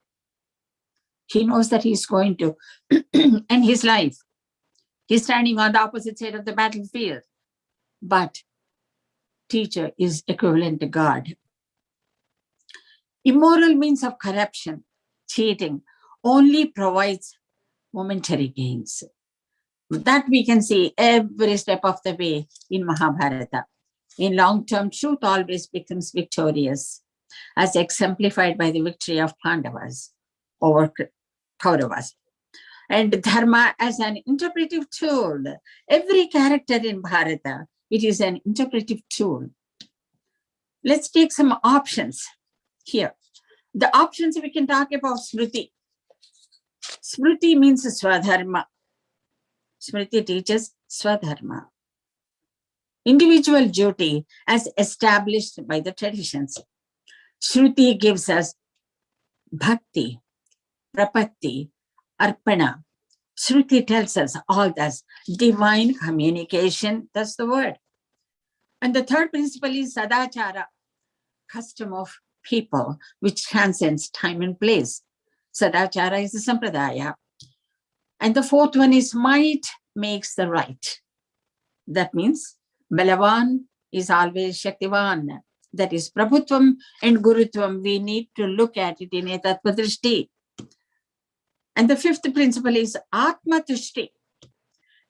He knows that he's going to end his life. He's standing on the opposite side of the battlefield. But teacher is equivalent to God. Immoral means of corruption, cheating, only provides momentary gains. That we can see every step of the way in Mahabharata. In long term, truth always becomes victorious, as exemplified by the victory of Pandavas over Kauravas. And dharma as an interpretive tool. Every character in Bharata, it is an interpretive tool. Let's take some options here. The options we can talk about Smriti. Smriti means Swadharma. Smriti teaches Swadharma. Individual duty as established by the traditions. Shruti gives us Bhakti, Prapatti, Arpana, Shruti tells us all this. Divine communication, that's the word. And the third principle is sadachara, custom of people, which transcends time and place. Sadachara is the sampradaya. And the fourth one is might makes the right. That means Balavan is always Shaktivan. That is Prabhutvam and Gurutvam. We need to look at it in a Tattva-drishti. And the fifth principle is Atma-tushti,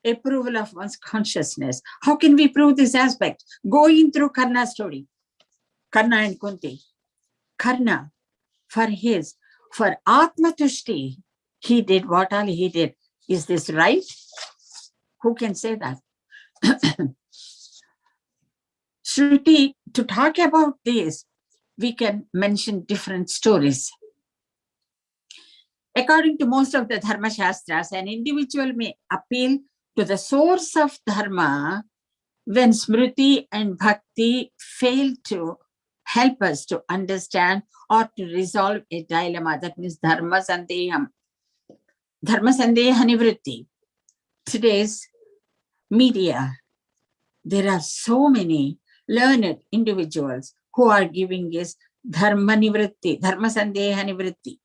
approval of one's consciousness. How can we prove this aspect? Going through Karna's story. Karna and Kunti. Karna, for Atma-tushti, he did what all he did. Is this right? Who can say that? Shruti, to talk about this, we can mention different stories. According to most of the Dharma Shastras, an individual may appeal to the source of Dharma when Smriti and Bhakti fail to help us to understand or to resolve a dilemma. That means Dharma Sandeham. Dharma Sandeha Nivritti. Today's media, there are so many learned individuals who are giving us Dharma Nivritti, Dharma Sandeha Nivritti.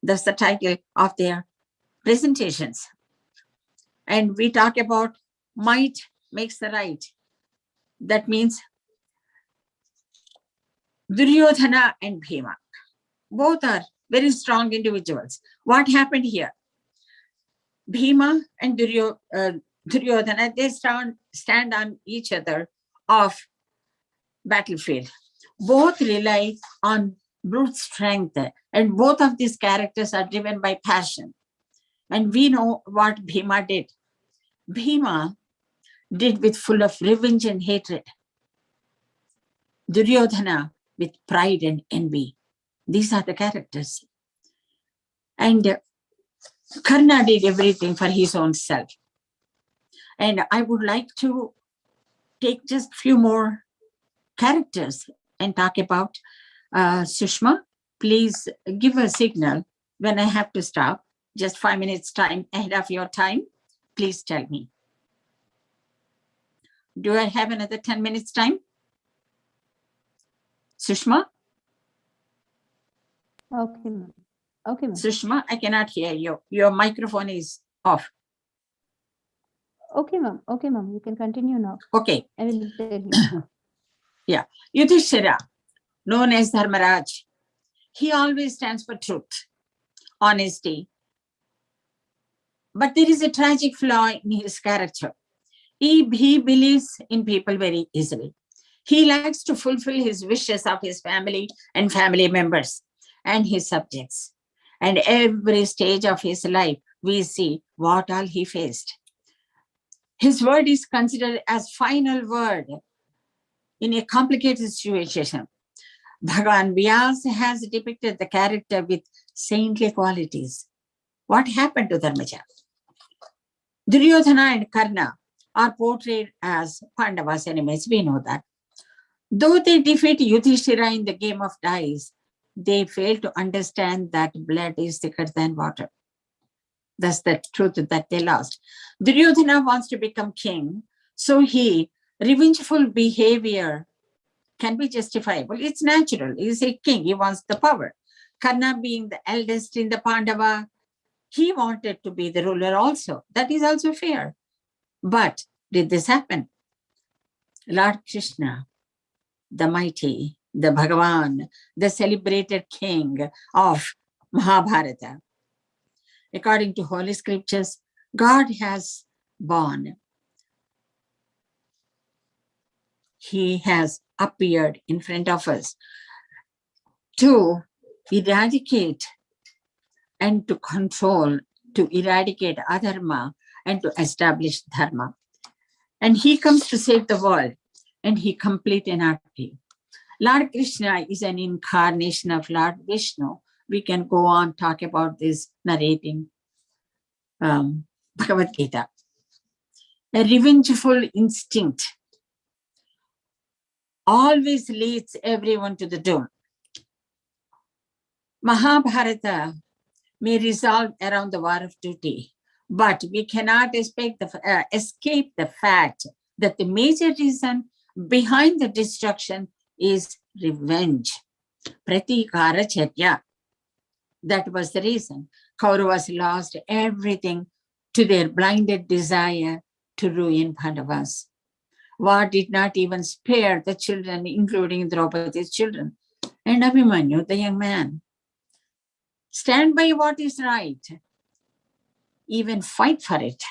That's the title of their presentations. And we talk about might makes the right. That means Duryodhana and Bhima. Both are very strong individuals. What happened here? Bhima and Duryodhana, they stand on each other of battlefield. Both rely on brute strength, and both of these characters are driven by passion. And we know what Bhima did. Bhima did with full of revenge and hatred. Duryodhana with pride and envy. These are the characters. And Karna did everything for his own self. And I would like to take just few more characters and talk about Sushma. Please give a signal when I have to stop. Just 5 minutes time ahead of your time. Please tell me. Do I have another 10 minutes time? Sushma? Okay, ma'am. Okay, ma'am. Sushma, I cannot hear you. Your microphone is off. Okay, ma'am. Okay, ma'am. You can continue now. Okay. I will tell you. Yeah. Yudhishthira, known as Dharmaraj, he always stands for truth, honesty. But there is a tragic flaw in his character. He believes in people very easily. He likes to fulfill his wishes of his family and family members and his subjects. And every stage of his life, we see what all he faced. His word is considered as final word in a complicated situation. Bhagavan Vyas has depicted the character with saintly qualities. What happened to Dharmaja? Duryodhana and Karna are portrayed as Pandavas' enemies. We know that. Though they defeat Yudhishthira in the game of dice, they fail to understand that blood is thicker than water. That's the truth that they lost. Duryodhana wants to become king, so revengeful behavior can be justifiable. It's natural. He's a king. He wants the power. Karna, being the eldest in the Pandava, he wanted to be the ruler also. That is also fair. But did this happen? Lord Krishna, the mighty, the Bhagavan, the celebrated king of Mahabharata, according to Holy Scriptures, God has born. He has appeared in front of us to eradicate and to control, to eradicate adharma and to establish dharma. And he comes to save the world, and he complete anarchy. Lord Krishna is an incarnation of Lord Vishnu. We can go on, talk about this, narrating Bhagavad Gita. A revengeful instinct always leads everyone to the doom. Mahabharata may resolve around the war of duty, But we cannot escape the fact that the major reason behind the destruction is revenge. Pratikara Chatya. That was the reason. Kauravas lost everything to their blinded desire to ruin Pandavas. War did not even spare the children, including Draupadi's children. And Abhimanyu, the young man, stand by what is right, even fight for it.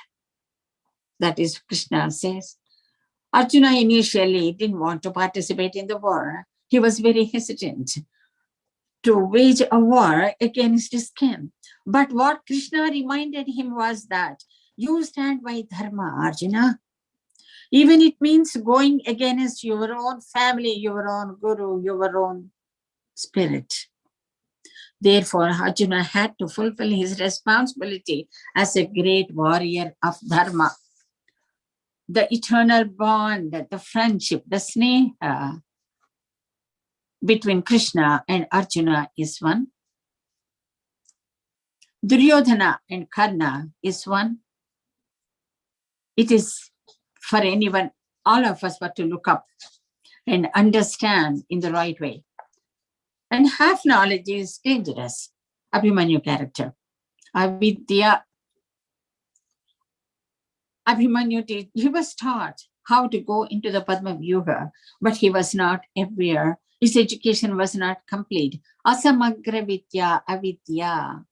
That is, Krishna says. Arjuna initially didn't want to participate in the war. He was very hesitant to wage a war against his kin. But what Krishna reminded him was that you stand by dharma, Arjuna. Even it means going against your own family, your own guru, your own spirit. Therefore, Arjuna had to fulfill his responsibility as a great warrior of dharma. The eternal bond, the friendship, the sneha between Krishna and Arjuna is one. Duryodhana and Karna is one. It is for anyone, all of us, but to look up and understand in the right way. And half knowledge is dangerous. Abhimanyu character. Avidya. Abhimanyu, he was taught how to go into the Padma Vyuha, but he was not aware. His education was not complete. Asamagra vidya, avidya.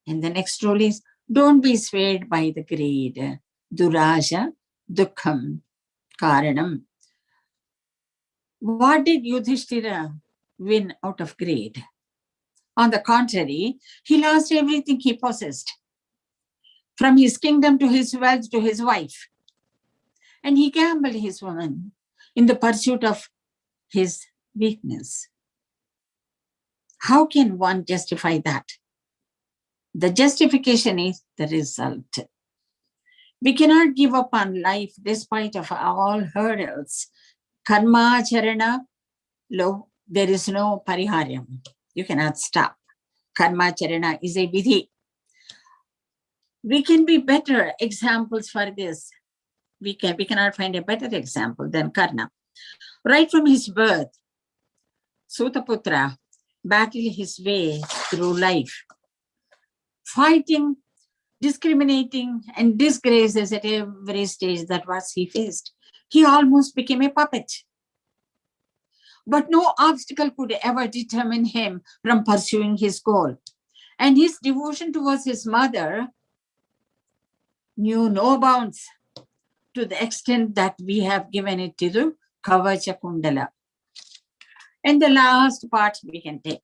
And the next rule is, don't be swayed by the greed. Duraja, dukkham, karanam. What did Yudhishthira win out of greed? On the contrary, he lost everything he possessed, from his kingdom to his wealth to his wife. And he gambled his woman in the pursuit of his weakness. How can one justify that? The justification is the result. We cannot give up on life despite of all hurdles. Karma charana, there is no pariharyam. You cannot stop. Karma charana is a vidhi. We can be better examples for this. We cannot find a better example than Karna. Right from his birth, Sutaputra battled his way through life, fighting, discriminating, and disgraces at every stage that was he faced. He almost became a puppet. But no obstacle could ever determine him from pursuing his goal. And his devotion towards his mother knew no bounds, to the extent that we have given it to the Kavacha Kundala. And the last part we can take.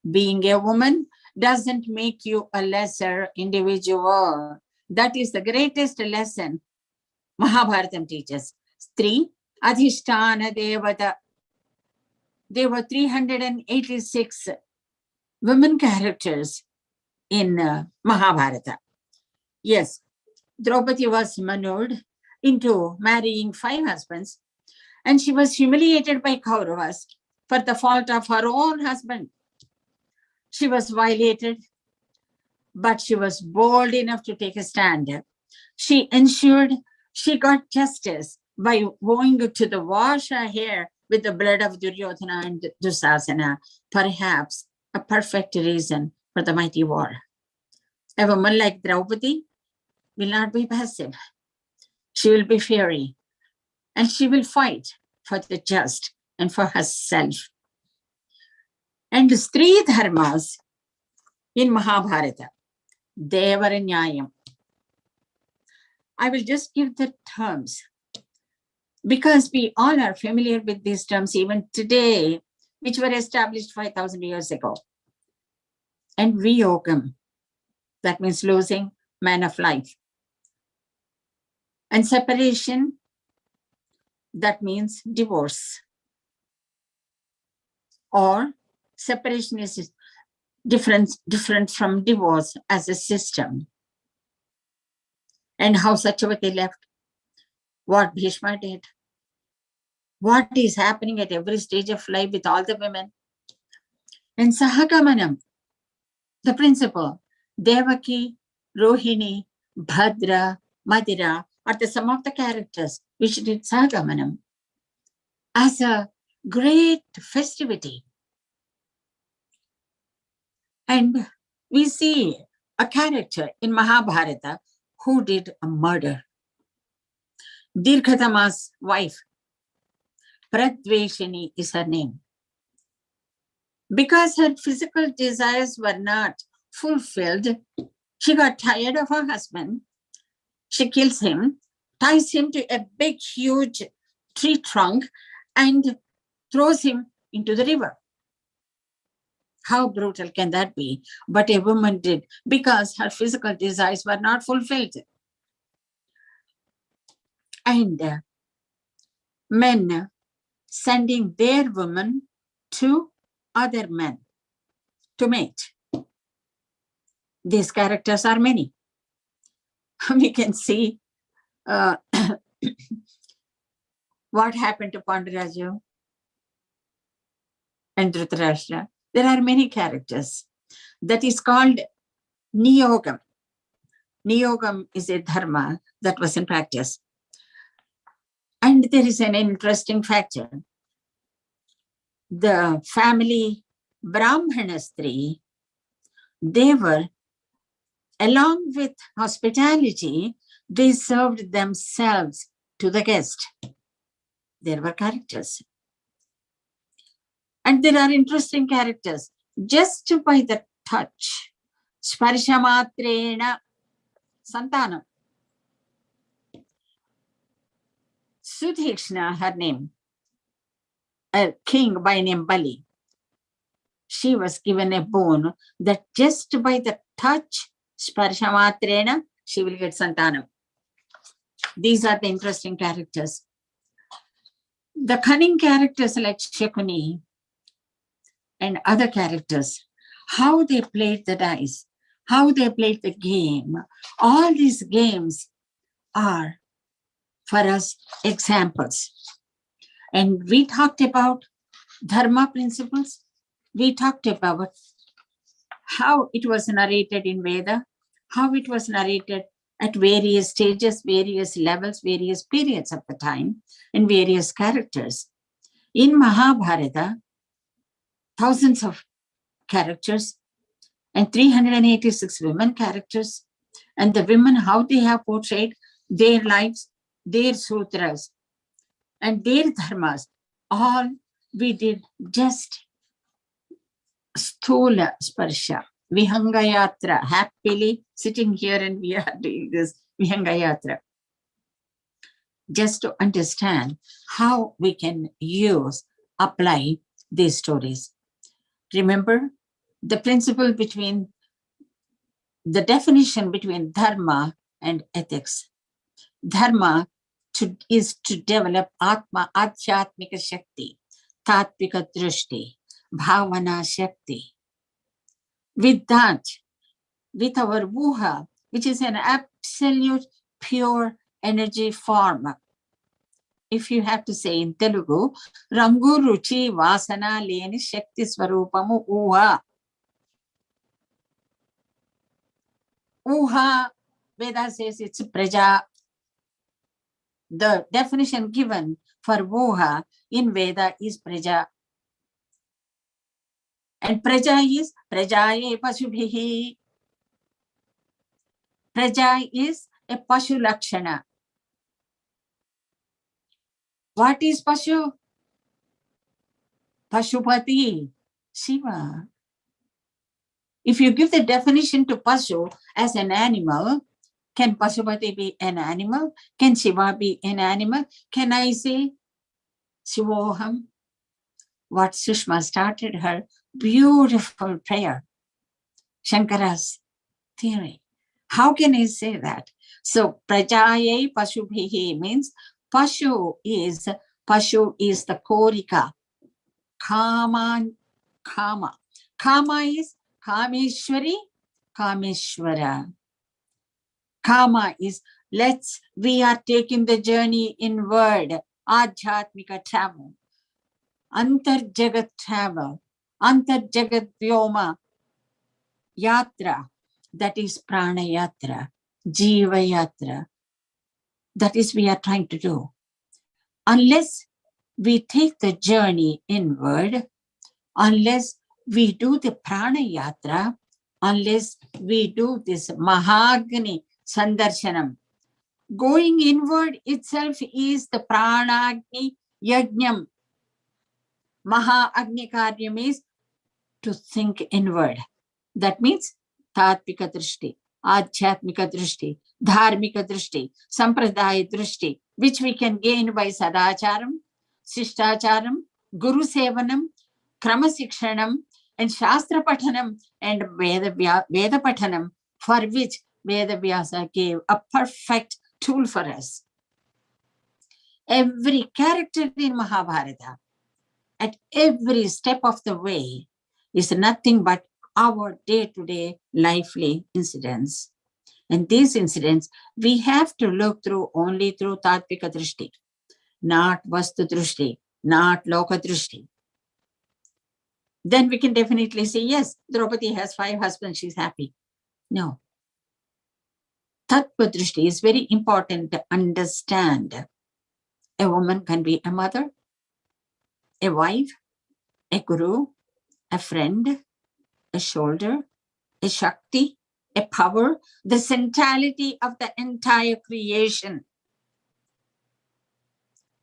Being a woman doesn't make you a lesser individual. That is the greatest lesson Mahabharatam teaches. Stri Adhishtana Devata. There were 386 women characters in Mahabharata. Yes, Draupadi was manured into marrying 5 husbands, and she was humiliated by Kauravas for the fault of her own husband. She was violated, but she was bold enough to take a stand. She ensured she got justice by going to the wash her hair with the blood of Duryodhana and Dusasana, perhaps a perfect reason for the mighty war. A woman like Draupadi will not be passive. She will be fiery, and she will fight for the just and for herself. And the three dharmas in Mahabharata, Devara Nyayam. I will just give the terms, because we all are familiar with these terms even today, which were established 5,000 years ago. And Viyogam, that means losing, man of life. And separation, that means divorce. Or separation is different from divorce as a system. And how Satyavati left, what Bhishma did, what is happening at every stage of life with all the women. And Sahagamanam, the principle, Devaki, Rohini, Bhadra, Madira are the some of the characters which did Sagamanam as a great festivity. And we see a character in Mahabharata who did a murder. Dirghadama's wife, Pradveshini is her name. Because her physical desires were not fulfilled, she got tired of her husband. She kills him, ties him to a big, huge tree trunk, and throws him into the river. How brutal can that be? But a woman did, because her physical desires were not fulfilled. And men sending their women to other men to mate. These characters are many. We can see what happened to Pandaraju and Dhritarashtra. There are many characters. That is called Niyogam. Niyogam is a dharma that was in practice. And there is an interesting factor. The family Brahmana Stree, they were, along with hospitality, they served themselves to the guest. There were characters. And there are interesting characters. Just by the touch, Sparsha-matrena Santanam. Sudhishna, her name, a king by name Bali. She was given a boon that just by the touch, Sparsha-matrena, she will get Santanam. These are the interesting characters. The cunning characters like Shakuni and other characters, how they played the dice, how they played the game, all these games are for us examples. And we talked about dharma principles. We talked about how it was narrated in Veda, how it was narrated at various stages, various levels, various periods of the time, and various characters. In Mahabharata, thousands of characters and 386 women characters, and the women, how they have portrayed their lives, their sutras, and their dharmas, all we did just sthula sparsha, vihangayatra, happily sitting here and we are doing this vihangayatra. Just to understand how we can apply these stories. Remember the principle between, the definition between dharma and ethics. Dharma is to develop Atma, Adhyatmika Shakti, Tattvika Drishti, Bhavana Shakti. With that, with our Vuha, which is an absolute pure energy form. If you have to say in Telugu, Rangu Ruchi Vasana Leni Shakti Swarupamu Uha. Uha, Veda says it's Praja. The definition given for Vuha in Veda is Praja. And Praja is Prajaye Pasubhihi. Praja is a Pashu Lakshana. What is Pashu? Pashupati, Shiva. If you give the definition to Pashu as an animal, can Pashupati be an animal? Can Shiva be an animal? Can I say Shivoham? What Sushma started her beautiful prayer, Shankara's theory. How can I say that? So Prajaye Pashubhihi means Pashu is the korika. Kama. Kama is Kameshwari, Kameshwara. Kama is we are taking the journey inward, Adhyatmika travel, Antar Jagat travel, Antar Jagat Vyoma Yatra. That is Prana Yatra, Jiva Yatra. That is we are trying to do. Unless we take the journey inward, unless we do the Prana Yatra, unless we do this Mahagni Sandarshanam, going inward itself is the Pranagni Yajnam. Maha Agni Karyam is to think inward. That means Tattvika Drishti, Adhyatmika Drishti, Dharmika Drishti, Sampradaya Drishti, which we can gain by Sadacharam, Sishtacharam, Guru Sevanam, Krama Sikshanam, and Shastra Pathanam, and Veda Pathanam, for which Veda Vyasa gave a perfect tool for us. Every character in Mahabharata, at every step of the way, is nothing but our day-to-day lively incidents. And these incidents, we have to look through only through Tattvika Drishti, not Vastu Drishti, not Loka Drishti. Then we can definitely say, yes, Draupadi has 5 husbands, she's happy. No. Tattva Drishti is very important to understand. A woman can be a mother, a wife, a guru, a friend, a shoulder, a Shakti, a power, the centrality of the entire creation.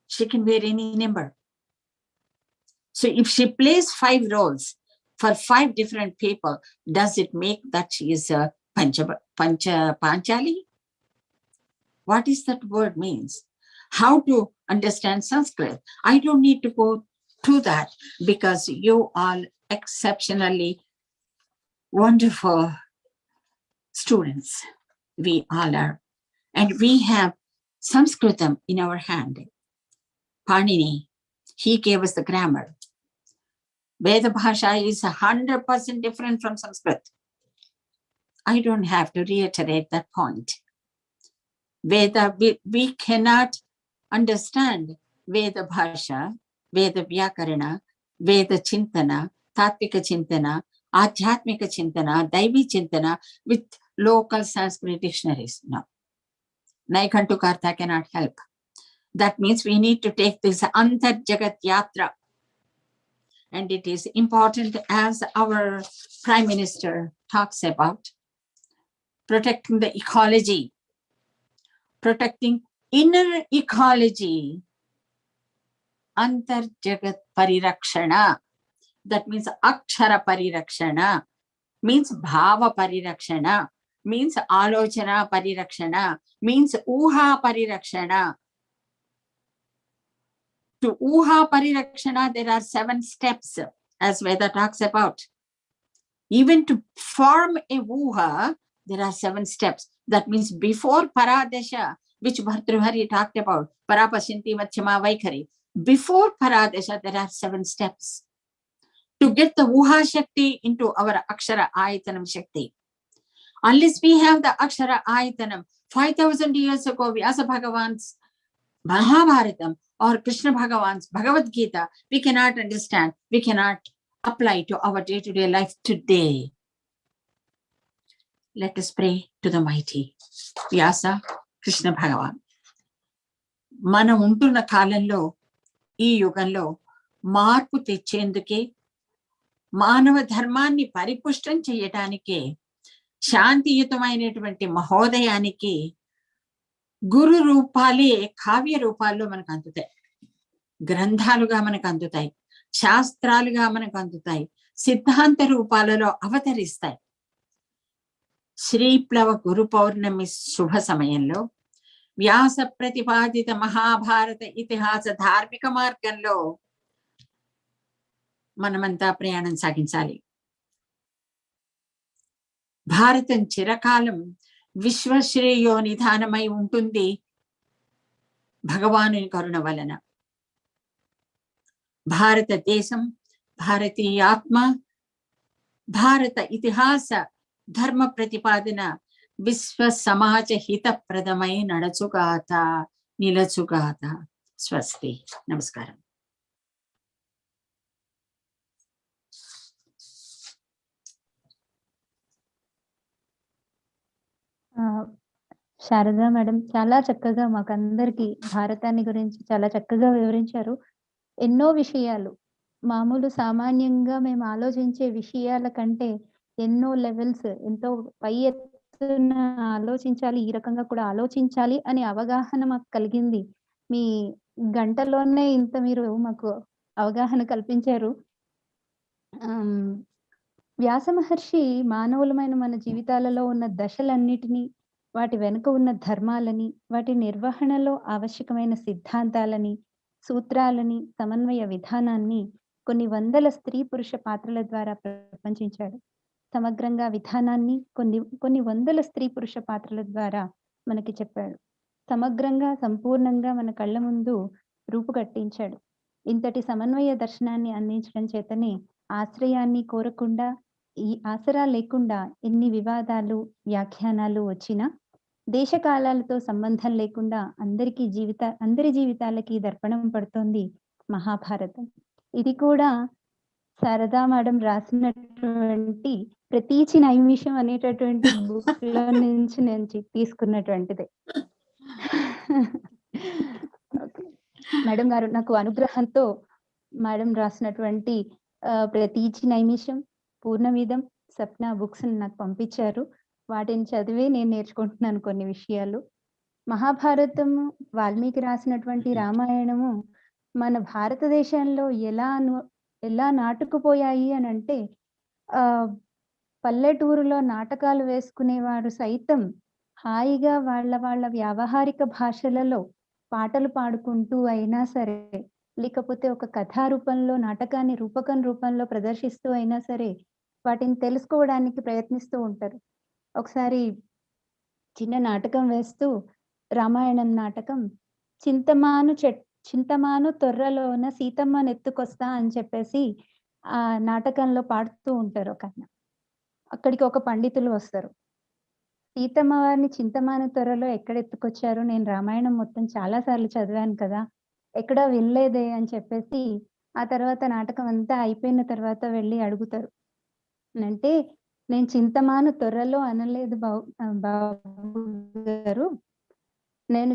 She can wear any number. So if she plays 5 roles for 5 different people, does it make that she is a Panchali? What is that word means? How to understand Sanskrit? I don't need to go to that because you are exceptionally wonderful students. We all are. And we have Sanskritam in our hand. Panini, he gave us the grammar. Veda Bhasha is 100% different from Sanskrit. I don't have to reiterate that point. Veda, we cannot understand Veda Bhasha, Veda Vyakarana, Veda Chintana, Tattvika Chintana, Adhyatmika Chintana, Daivi Chintana with local Sanskrit dictionaries. No. Naikantukartha cannot help. That means we need to take this Antar Jagat Yatra. And it is important, as our Prime Minister talks about, protecting the ecology, protecting inner ecology, Antar Jagat Parirakshana. That means Akshara Parirakshana, means Bhava Parirakshana, means Alochana Parirakshana, means Uha Parirakshana. To Uha Parirakshana, there are 7 steps, as Veda talks about. Even to form a Uha, there are 7 steps. That means before Paradesha, which Bhartrihari talked about, Parapasyanti Madhyama Vaikhari, before Paradesha, there are 7 steps. To get the Uha Shakti into our Akshara Ayatanam Shakti. Unless we have the Akshara Ayatanam, 5,000 years ago, Vyasa Bhagavan's Mahabharatam or Krishna Bhagavan's Bhagavad Gita, we cannot understand, we cannot apply to our day-to-day life today. Let us pray to the mighty Vyasa Krishna Bhagavan. మన ఉంటున్న కాలంలో, ఈ యుగంలో మార్పు తెచ్చేందుకే, మానవ ధర్మాన్ని పరిపుష్టం చేయటానికే, శాంతియుతమైనటువంటి మహోదయానికి గురు రూపాలే కావ్య రూపాల్లో మనకు అందుతాయి, గ్రంథాలుగా మనకు అందుతాయి, శాస్త్రాలుగా మనకు అందుతాయి, సిద్ధాంత రూపాలలో అవతరిస్తాయి. శ్రీప్లవ గురు పౌర్ణమి శుభ సమయంలో వ్యాస ప్రతిపాదిత మహాభారత ఇతిహాస ధార్మిక మార్గంలో మనమంతా ప్రయాణం సాగించాలి. భారతం చిరకాలం విశ్వశ్రేయో నిధానమై ఉంటుంది భగవానుని కరుణ వలన. భారతదేశం, భారతీయాత్మ, భారత ఇతిహాస ధర్మ ప్రతిపాదన విశ్వ సమాజ హితప్రదమై నడచుగాత, నిలచుగాత. స్వస్తి. నమస్కారం. శారదా మేడం చాలా చక్కగా మాకందరికి భారతాన్ని గురించి చాలా చక్కగా వివరించారు. ఎన్నో విషయాలు మామూలు సామాన్యంగా మేము ఆలోచించే విషయాల కంటే ఎన్నో లెవెల్స్ ఎంతో పై ఎత్తున ఆలోచించాలి. ఈ రకంగా కూడా ఆలోచించాలి అనే అవగాహన మాకు కలిగింది. మీ గంటలోనే ఇంత మీరు మాకు అవగాహన కల్పించారు. వ్యాస మహర్షి మానవులమైన మన జీవితాలలో ఉన్న దశలన్నిటినీ, వాటి వెనుక ఉన్న ధర్మాలని, వాటి నిర్వహణలో ఆవశ్యకమైన సిద్ధాంతాలని, సూత్రాలని, సమన్వయ విధానాన్ని కొన్ని వందల స్త్రీ పురుష పాత్రల ద్వారా ప్రపంచించాడు. సమగ్రంగా విధానాన్ని కొన్ని వందల స్త్రీ పురుష పాత్రల ద్వారా మనకి చెప్పాడు. సమగ్రంగా సంపూర్ణంగా మన కళ్ళ ముందు రూపుగట్టించాడు. ఇంతటి సమన్వయ దర్శనాన్ని అందించడం చేతనే ఆశ్రయాన్ని కోరకుండా, ఈ ఆసరా లేకుండా ఎన్ని వివాదాలు, వ్యాఖ్యానాలు వచ్చినా దేశకాలాలతో సంబంధం లేకుండా అందరి జీవితాలకి దర్పణం పడుతోంది మహాభారతం. ఇది కూడా శారదా మేడం రాసినటువంటి ప్రతీచి నైమిషం అనేటటువంటి బుక్ లో నుంచి నేను తీసుకున్నటువంటిదే. మేడం గారు నాకు అనుగ్రహంతో మేడం రాసినటువంటి ప్రతీచి నైమిషం, పూర్ణమిదం, సప్న బుక్స్ నాకు పంపించారు. వాటిని చదివి నేను నేర్చుకుంటున్నాను కొన్ని విషయాలు. మహాభారతము, వాల్మీకి రాసినటువంటి రామాయణము మన భారతదేశంలో ఎలా నాటుకుపోయాయి అని అంటే, పల్లెటూరులో నాటకాలు వేసుకునేవారు సైతం హాయిగా వాళ్ళ వ్యావహారిక భాషలలో పాటలు పాడుకుంటూ అయినా సరే, లేకపోతే ఒక కథా రూపంలో నాటకాన్ని రూపంలో ప్రదర్శిస్తూ అయినా సరే వాటిని తెలుసుకోవడానికి ప్రయత్నిస్తూ ఉంటారు. ఒకసారి చిన్న నాటకం వేస్తూ, రామాయణం నాటకం, చింతమాను తొర్రలోన సీతమ్మను ఎత్తుకొస్తా అని చెప్పేసి ఆ నాటకంలో పాడుతూ ఉంటారు ఒక ఆయన. అక్కడికి ఒక పండితులు వస్తారు. సీతమ్మ వారిని చింతమాను తొర్రలో ఎక్కడ ఎత్తుకొచ్చారు, నేను రామాయణం మొత్తం చాలా సార్లు చదివాను కదా, ఎక్కడా వెళ్ళలేదే అని చెప్పేసి ఆ తర్వాత నాటకం అంతా అయిపోయిన తర్వాత వెళ్ళి అడుగుతారు. అంటే, నేను చింతమాను తొర్రలో అనలేదు బాబు గారు, నేను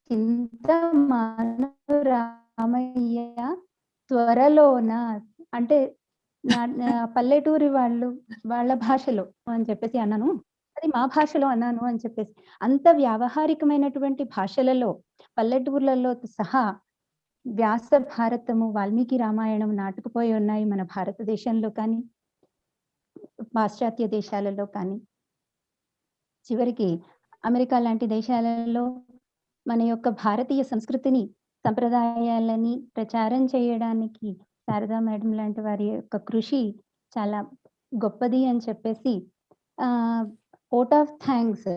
చింతమాను రామయ్య త్వరలోన, అంటే పల్లెటూరి వాళ్ళ భాషలో అని చెప్పేసి అన్నాను, అది మా భాషలో అన్నాను అని చెప్పేసి. అంత వ్యావహారికమైనటువంటి భాషలలో పల్లెటూర్లలో సహా వ్యాస భారతము, వాల్మీకి రామాయణం నాటుకుపోయి ఉన్నాయి మన భారతదేశంలో కానీ పాశ్చాత్య దేశాలలో కానీ. చివరికి అమెరికా లాంటి దేశాలలో మన యొక్క భారతీయ సంస్కృతిని, సంప్రదాయాలని ప్రచారం చేయడానికి శారదా మేడం లాంటి వారి యొక్క కృషి చాలా గొప్పది అని చెప్పేసి ఓట్ ఆఫ్ థ్యాంక్స్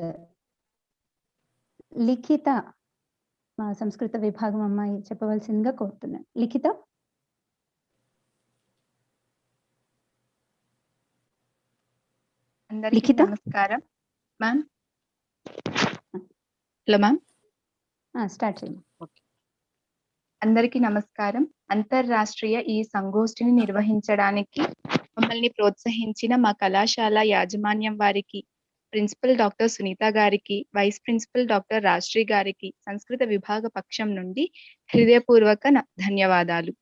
లిఖిత, మా సంస్కృత విభాగం అమ్మాయి చెప్పవలసిందిగా కోరుతున్నాను. లిఖిత. అందరికీ నమస్కారం మ్యామ్. Hello ma'am. స్టార్ట్ చేయండి. అందరికీ నమస్కారం. అంతర్రాష్ట్రీయ ఈ సంగోష్ఠిని నిర్వహించడానికి మమ్మల్ని ప్రోత్సహించిన మా కళాశాల యాజమాన్యం వారికి, ప్రిన్సిపల్ డాక్టర్ సునీత గారికి, వైస్ ప్రిన్సిపల్ డాక్టర్ రాజశ్రీ గారికి సంస్కృత విభాగ పక్షం నుండి హృదయపూర్వక ధన్యవాదాలు.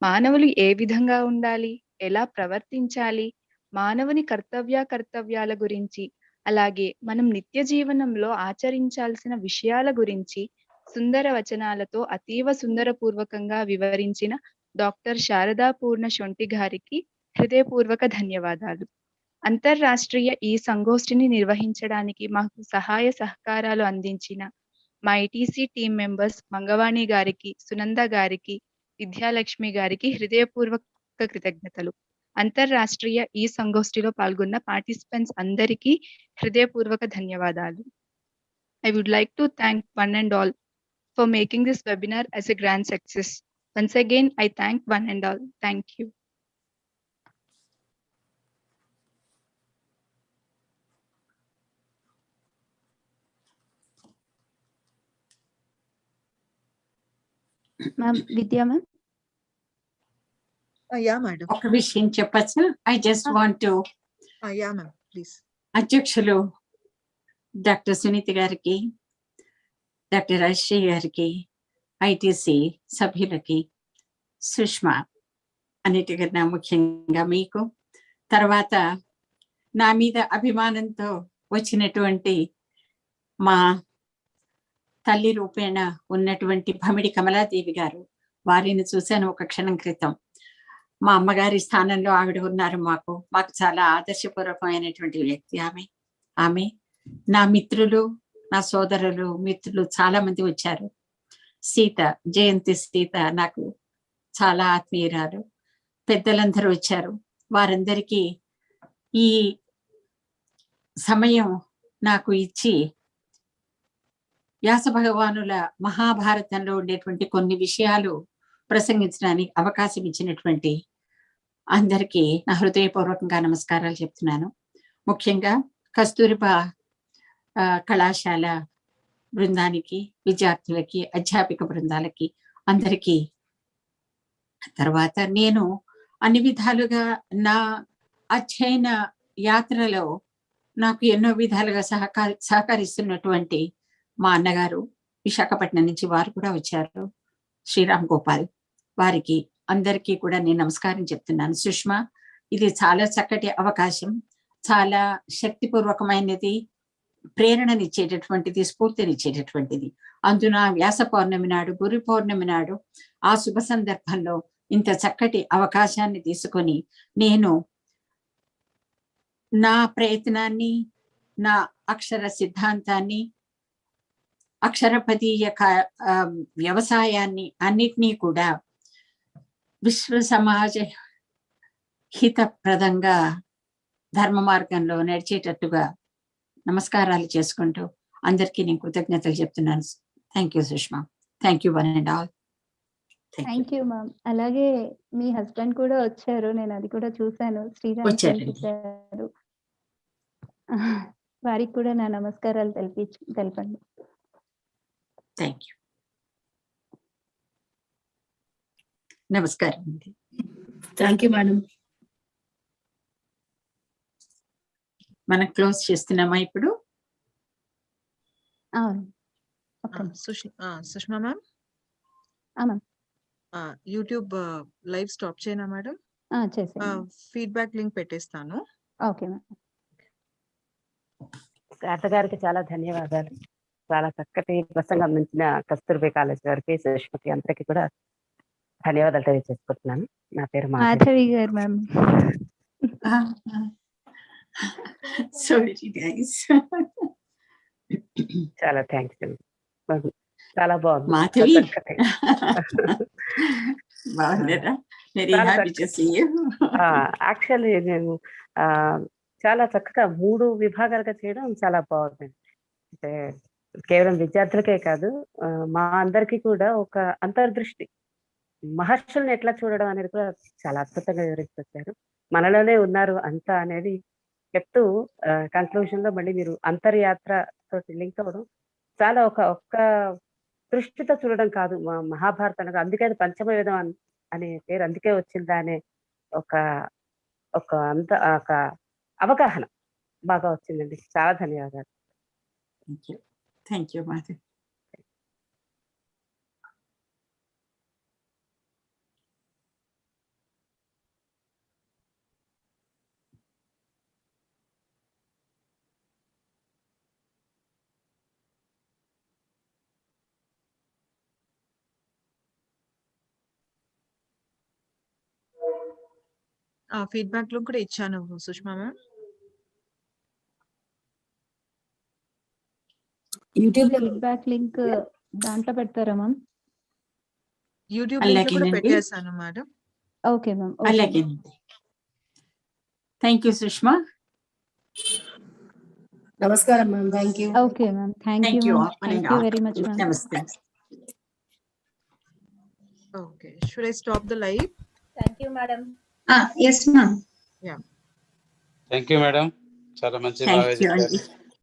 మానవులు ఏ విధంగా ఉండాలి, ఎలా ప్రవర్తించాలి, మానవుని కర్తవ్యాల గురించి, అలాగే మనం నిత్య జీవనంలో ఆచరించాల్సిన విషయాల గురించి సుందర వచనాలతో అతీవ సుందరపూర్వకంగా వివరించిన డాక్టర్ శారదా పూర్ణ శొంఠి గారికి హృదయపూర్వక ధన్యవాదాలు. అంతర్రాష్ట్రీయ ఈ సంగోష్ఠిని నిర్వహించడానికి మాకు సహాయ సహకారాలు అందించిన మా ఐటీసీ టీం మెంబర్స్ మంగవాణి గారికి, సునంద గారికి, విద్యాలక్ష్మి గారికి హృదయపూర్వక కృతజ్ఞతలు. అంతర్రాష్ట్రీయ ఈ సంగోష్ఠిలో పాల్గొన్న పార్టిసిపెంట్స్ అందరికీ హృదయపూర్వక ధన్యవాదాలు. I would like to thank one and all for making this webinar as a grand success. Once again, I thank one and all. Thank you. Ma'am, Vidya ma'am. Yeah madam. ఒక విషయం చెప్పచ్చా? I just want to, yeah ma'am please. అధ్యక్షులు డాక్టర్ సునీత గారికి, డాక్టర్ రాజశ్రీ గారికి, ఐటీసీ సభ్యులకి, సుష్మా, అన్నిటికన్నా ముఖ్యంగా మీకు, తర్వాత నా మీద అభిమానంతో వచ్చినటువంటి మా తల్లి రూపేణ ఉన్నటువంటి భమిడి కమలాదేవి గారు, వారిని చూశాను ఒక క్షణం క్రితం. మా అమ్మగారి స్థానంలో ఆవిడ ఉన్నారు. మాకు చాలా ఆదర్శపూర్వకమైనటువంటి వ్యక్తి ఆమె. నా మిత్రులు, నా సోదరులు, మిత్రులు చాలా మంది వచ్చారు. సీత, జయంతి సీత నాకు చాలా ఆత్మీయురాలు. పెద్దలందరూ వచ్చారు. వారందరికీ ఈ సమయం నాకు ఇచ్చి వ్యాస భగవానుల మహాభారతంలో ఉండేటువంటి కొన్ని విషయాలు ప్రసంగించడానికి అవకాశం ఇచ్చినటువంటి అందరికీ నా హృదయపూర్వకంగా నమస్కారాలు చెప్తున్నాను. ముఖ్యంగా కస్తూరిబా కళాశాల బృందానికి, విద్యార్థులకి, అధ్యాపిక బృందాలకి అందరికీ. తర్వాత నేను అన్ని విధాలుగా నా అధ్యయన యాత్రలో నాకు ఎన్నో విధాలుగా సహకరిస్తున్నటువంటి మా అన్నగారు విశాఖపట్నం నుంచి వారు కూడా వచ్చారు, శ్రీరామ్ గోపాల్. వారికి అందరికీ కూడా నేను నమస్కారం చెప్తున్నాను. సుష్మా, ఇది చాలా చక్కటి అవకాశం, చాలా శక్తిపూర్వకమైనది, ప్రేరణనిచ్చేటటువంటిది, స్ఫూర్తినిచ్చేటటువంటిది. అందున వ్యాస పౌర్ణమి నాడు, గురు పౌర్ణమి నాడు, ఆ శుభ సందర్భంలో ఇంత చక్కటి అవకాశాన్ని తీసుకొని నేను నా ప్రయత్నాన్ని, నా అక్షర సిద్ధాంతాన్ని, అక్షరపదీయ వ్యవసాయాన్ని అన్నిటినీ కూడా విశ్వ సమాజ హితప్రదంగా ధర్మ మార్గంలో నడిచేటట్టుగా నమస్కారాలు చేసుకుంటూ అందరికీ నేను కృతజ్ఞతలు చెప్తున్నాను. Thank you Sushma. Thank you one and all. Thank you ma'am. అలాగే మీ హస్బెండ్ కూడా వచ్చారు, నేను అది కూడా చూశాను, శ్రీరామ్ వచ్చారు. వారికి కూడా నా నమస్కారాలు తెలపండి. Thank you. నమస్కారం అండి. Thank you madam. మనం క్లోజ్ చేస్తున్నామా ఇప్పుడు? Sushma ma'am, YouTube live stop చేయనా మేడం? ఫీడ్బ్యాక్ లింక్ పెట్టేస్తాను. Okay ma'am. శారద గారికి చాలా ధన్యవాదాలు. చాలా చక్కటి ప్రసంగం అందించిన కస్తూర్బా కాలేజ్ గారికి, సుష్మకి అందరికీ కూడా ధన్యవాదాలు తెలియజేసుకుంటున్నాను. నా పేరు మాధవి గారు మ్యామ్. చాలా థ్యాంక్స్ అండి. చాలా బాగుంది. మాధవి యాక్చువల్లీ నేను చాలా చక్కగా 3 విభాగాలుగా చేయడం చాలా బాగుందండి. అంటే కేవలం విద్యార్థులకే కాదు, మా అందరికీ కూడా ఒక అంతర్దృష్టి, మహర్షుల్ని ఎట్లా చూడడం అనేది కూడా చాలా అద్భుతంగా వివరించారు. మనలోనే ఉన్నారు అంతా అనేది చెప్తూ కన్క్లూజన్ లో మళ్ళీ మీరు అంతర్యాత్ర తోటి లింక్ అవ్వడం చాలా ఒక్క దృష్టితో చూడడం కాదు, మా మహాభారతం అందుకే అది పంచమవేదం అనే పేరు అందుకే వచ్చిందా అనే ఒక అవగాహన బాగా వచ్చిందండి. చాలా ధన్యవాదాలు. Thank you Madhavi. ఫీడ్బ్యాక్ లో కూడా ఇచ్చాను Sushma ma'am. YouTube feedback link దాంట్లో పెడతారా మ్యామ్? యూట్యూబ్ లింక్ కూడా పెట్టేశాను మేడం. Okay ma'am. అలాగే. Thank you Sushma. నమస్కారం ma'am. Thank you. Okay ma'am. Thank you very much ma'am. నమస్తే. Okay, should I stop the live? Thank you madam. yes ma'am. Yeah. Thank you madam. చాలా మంచి థ్యాంక్ యూ అండి.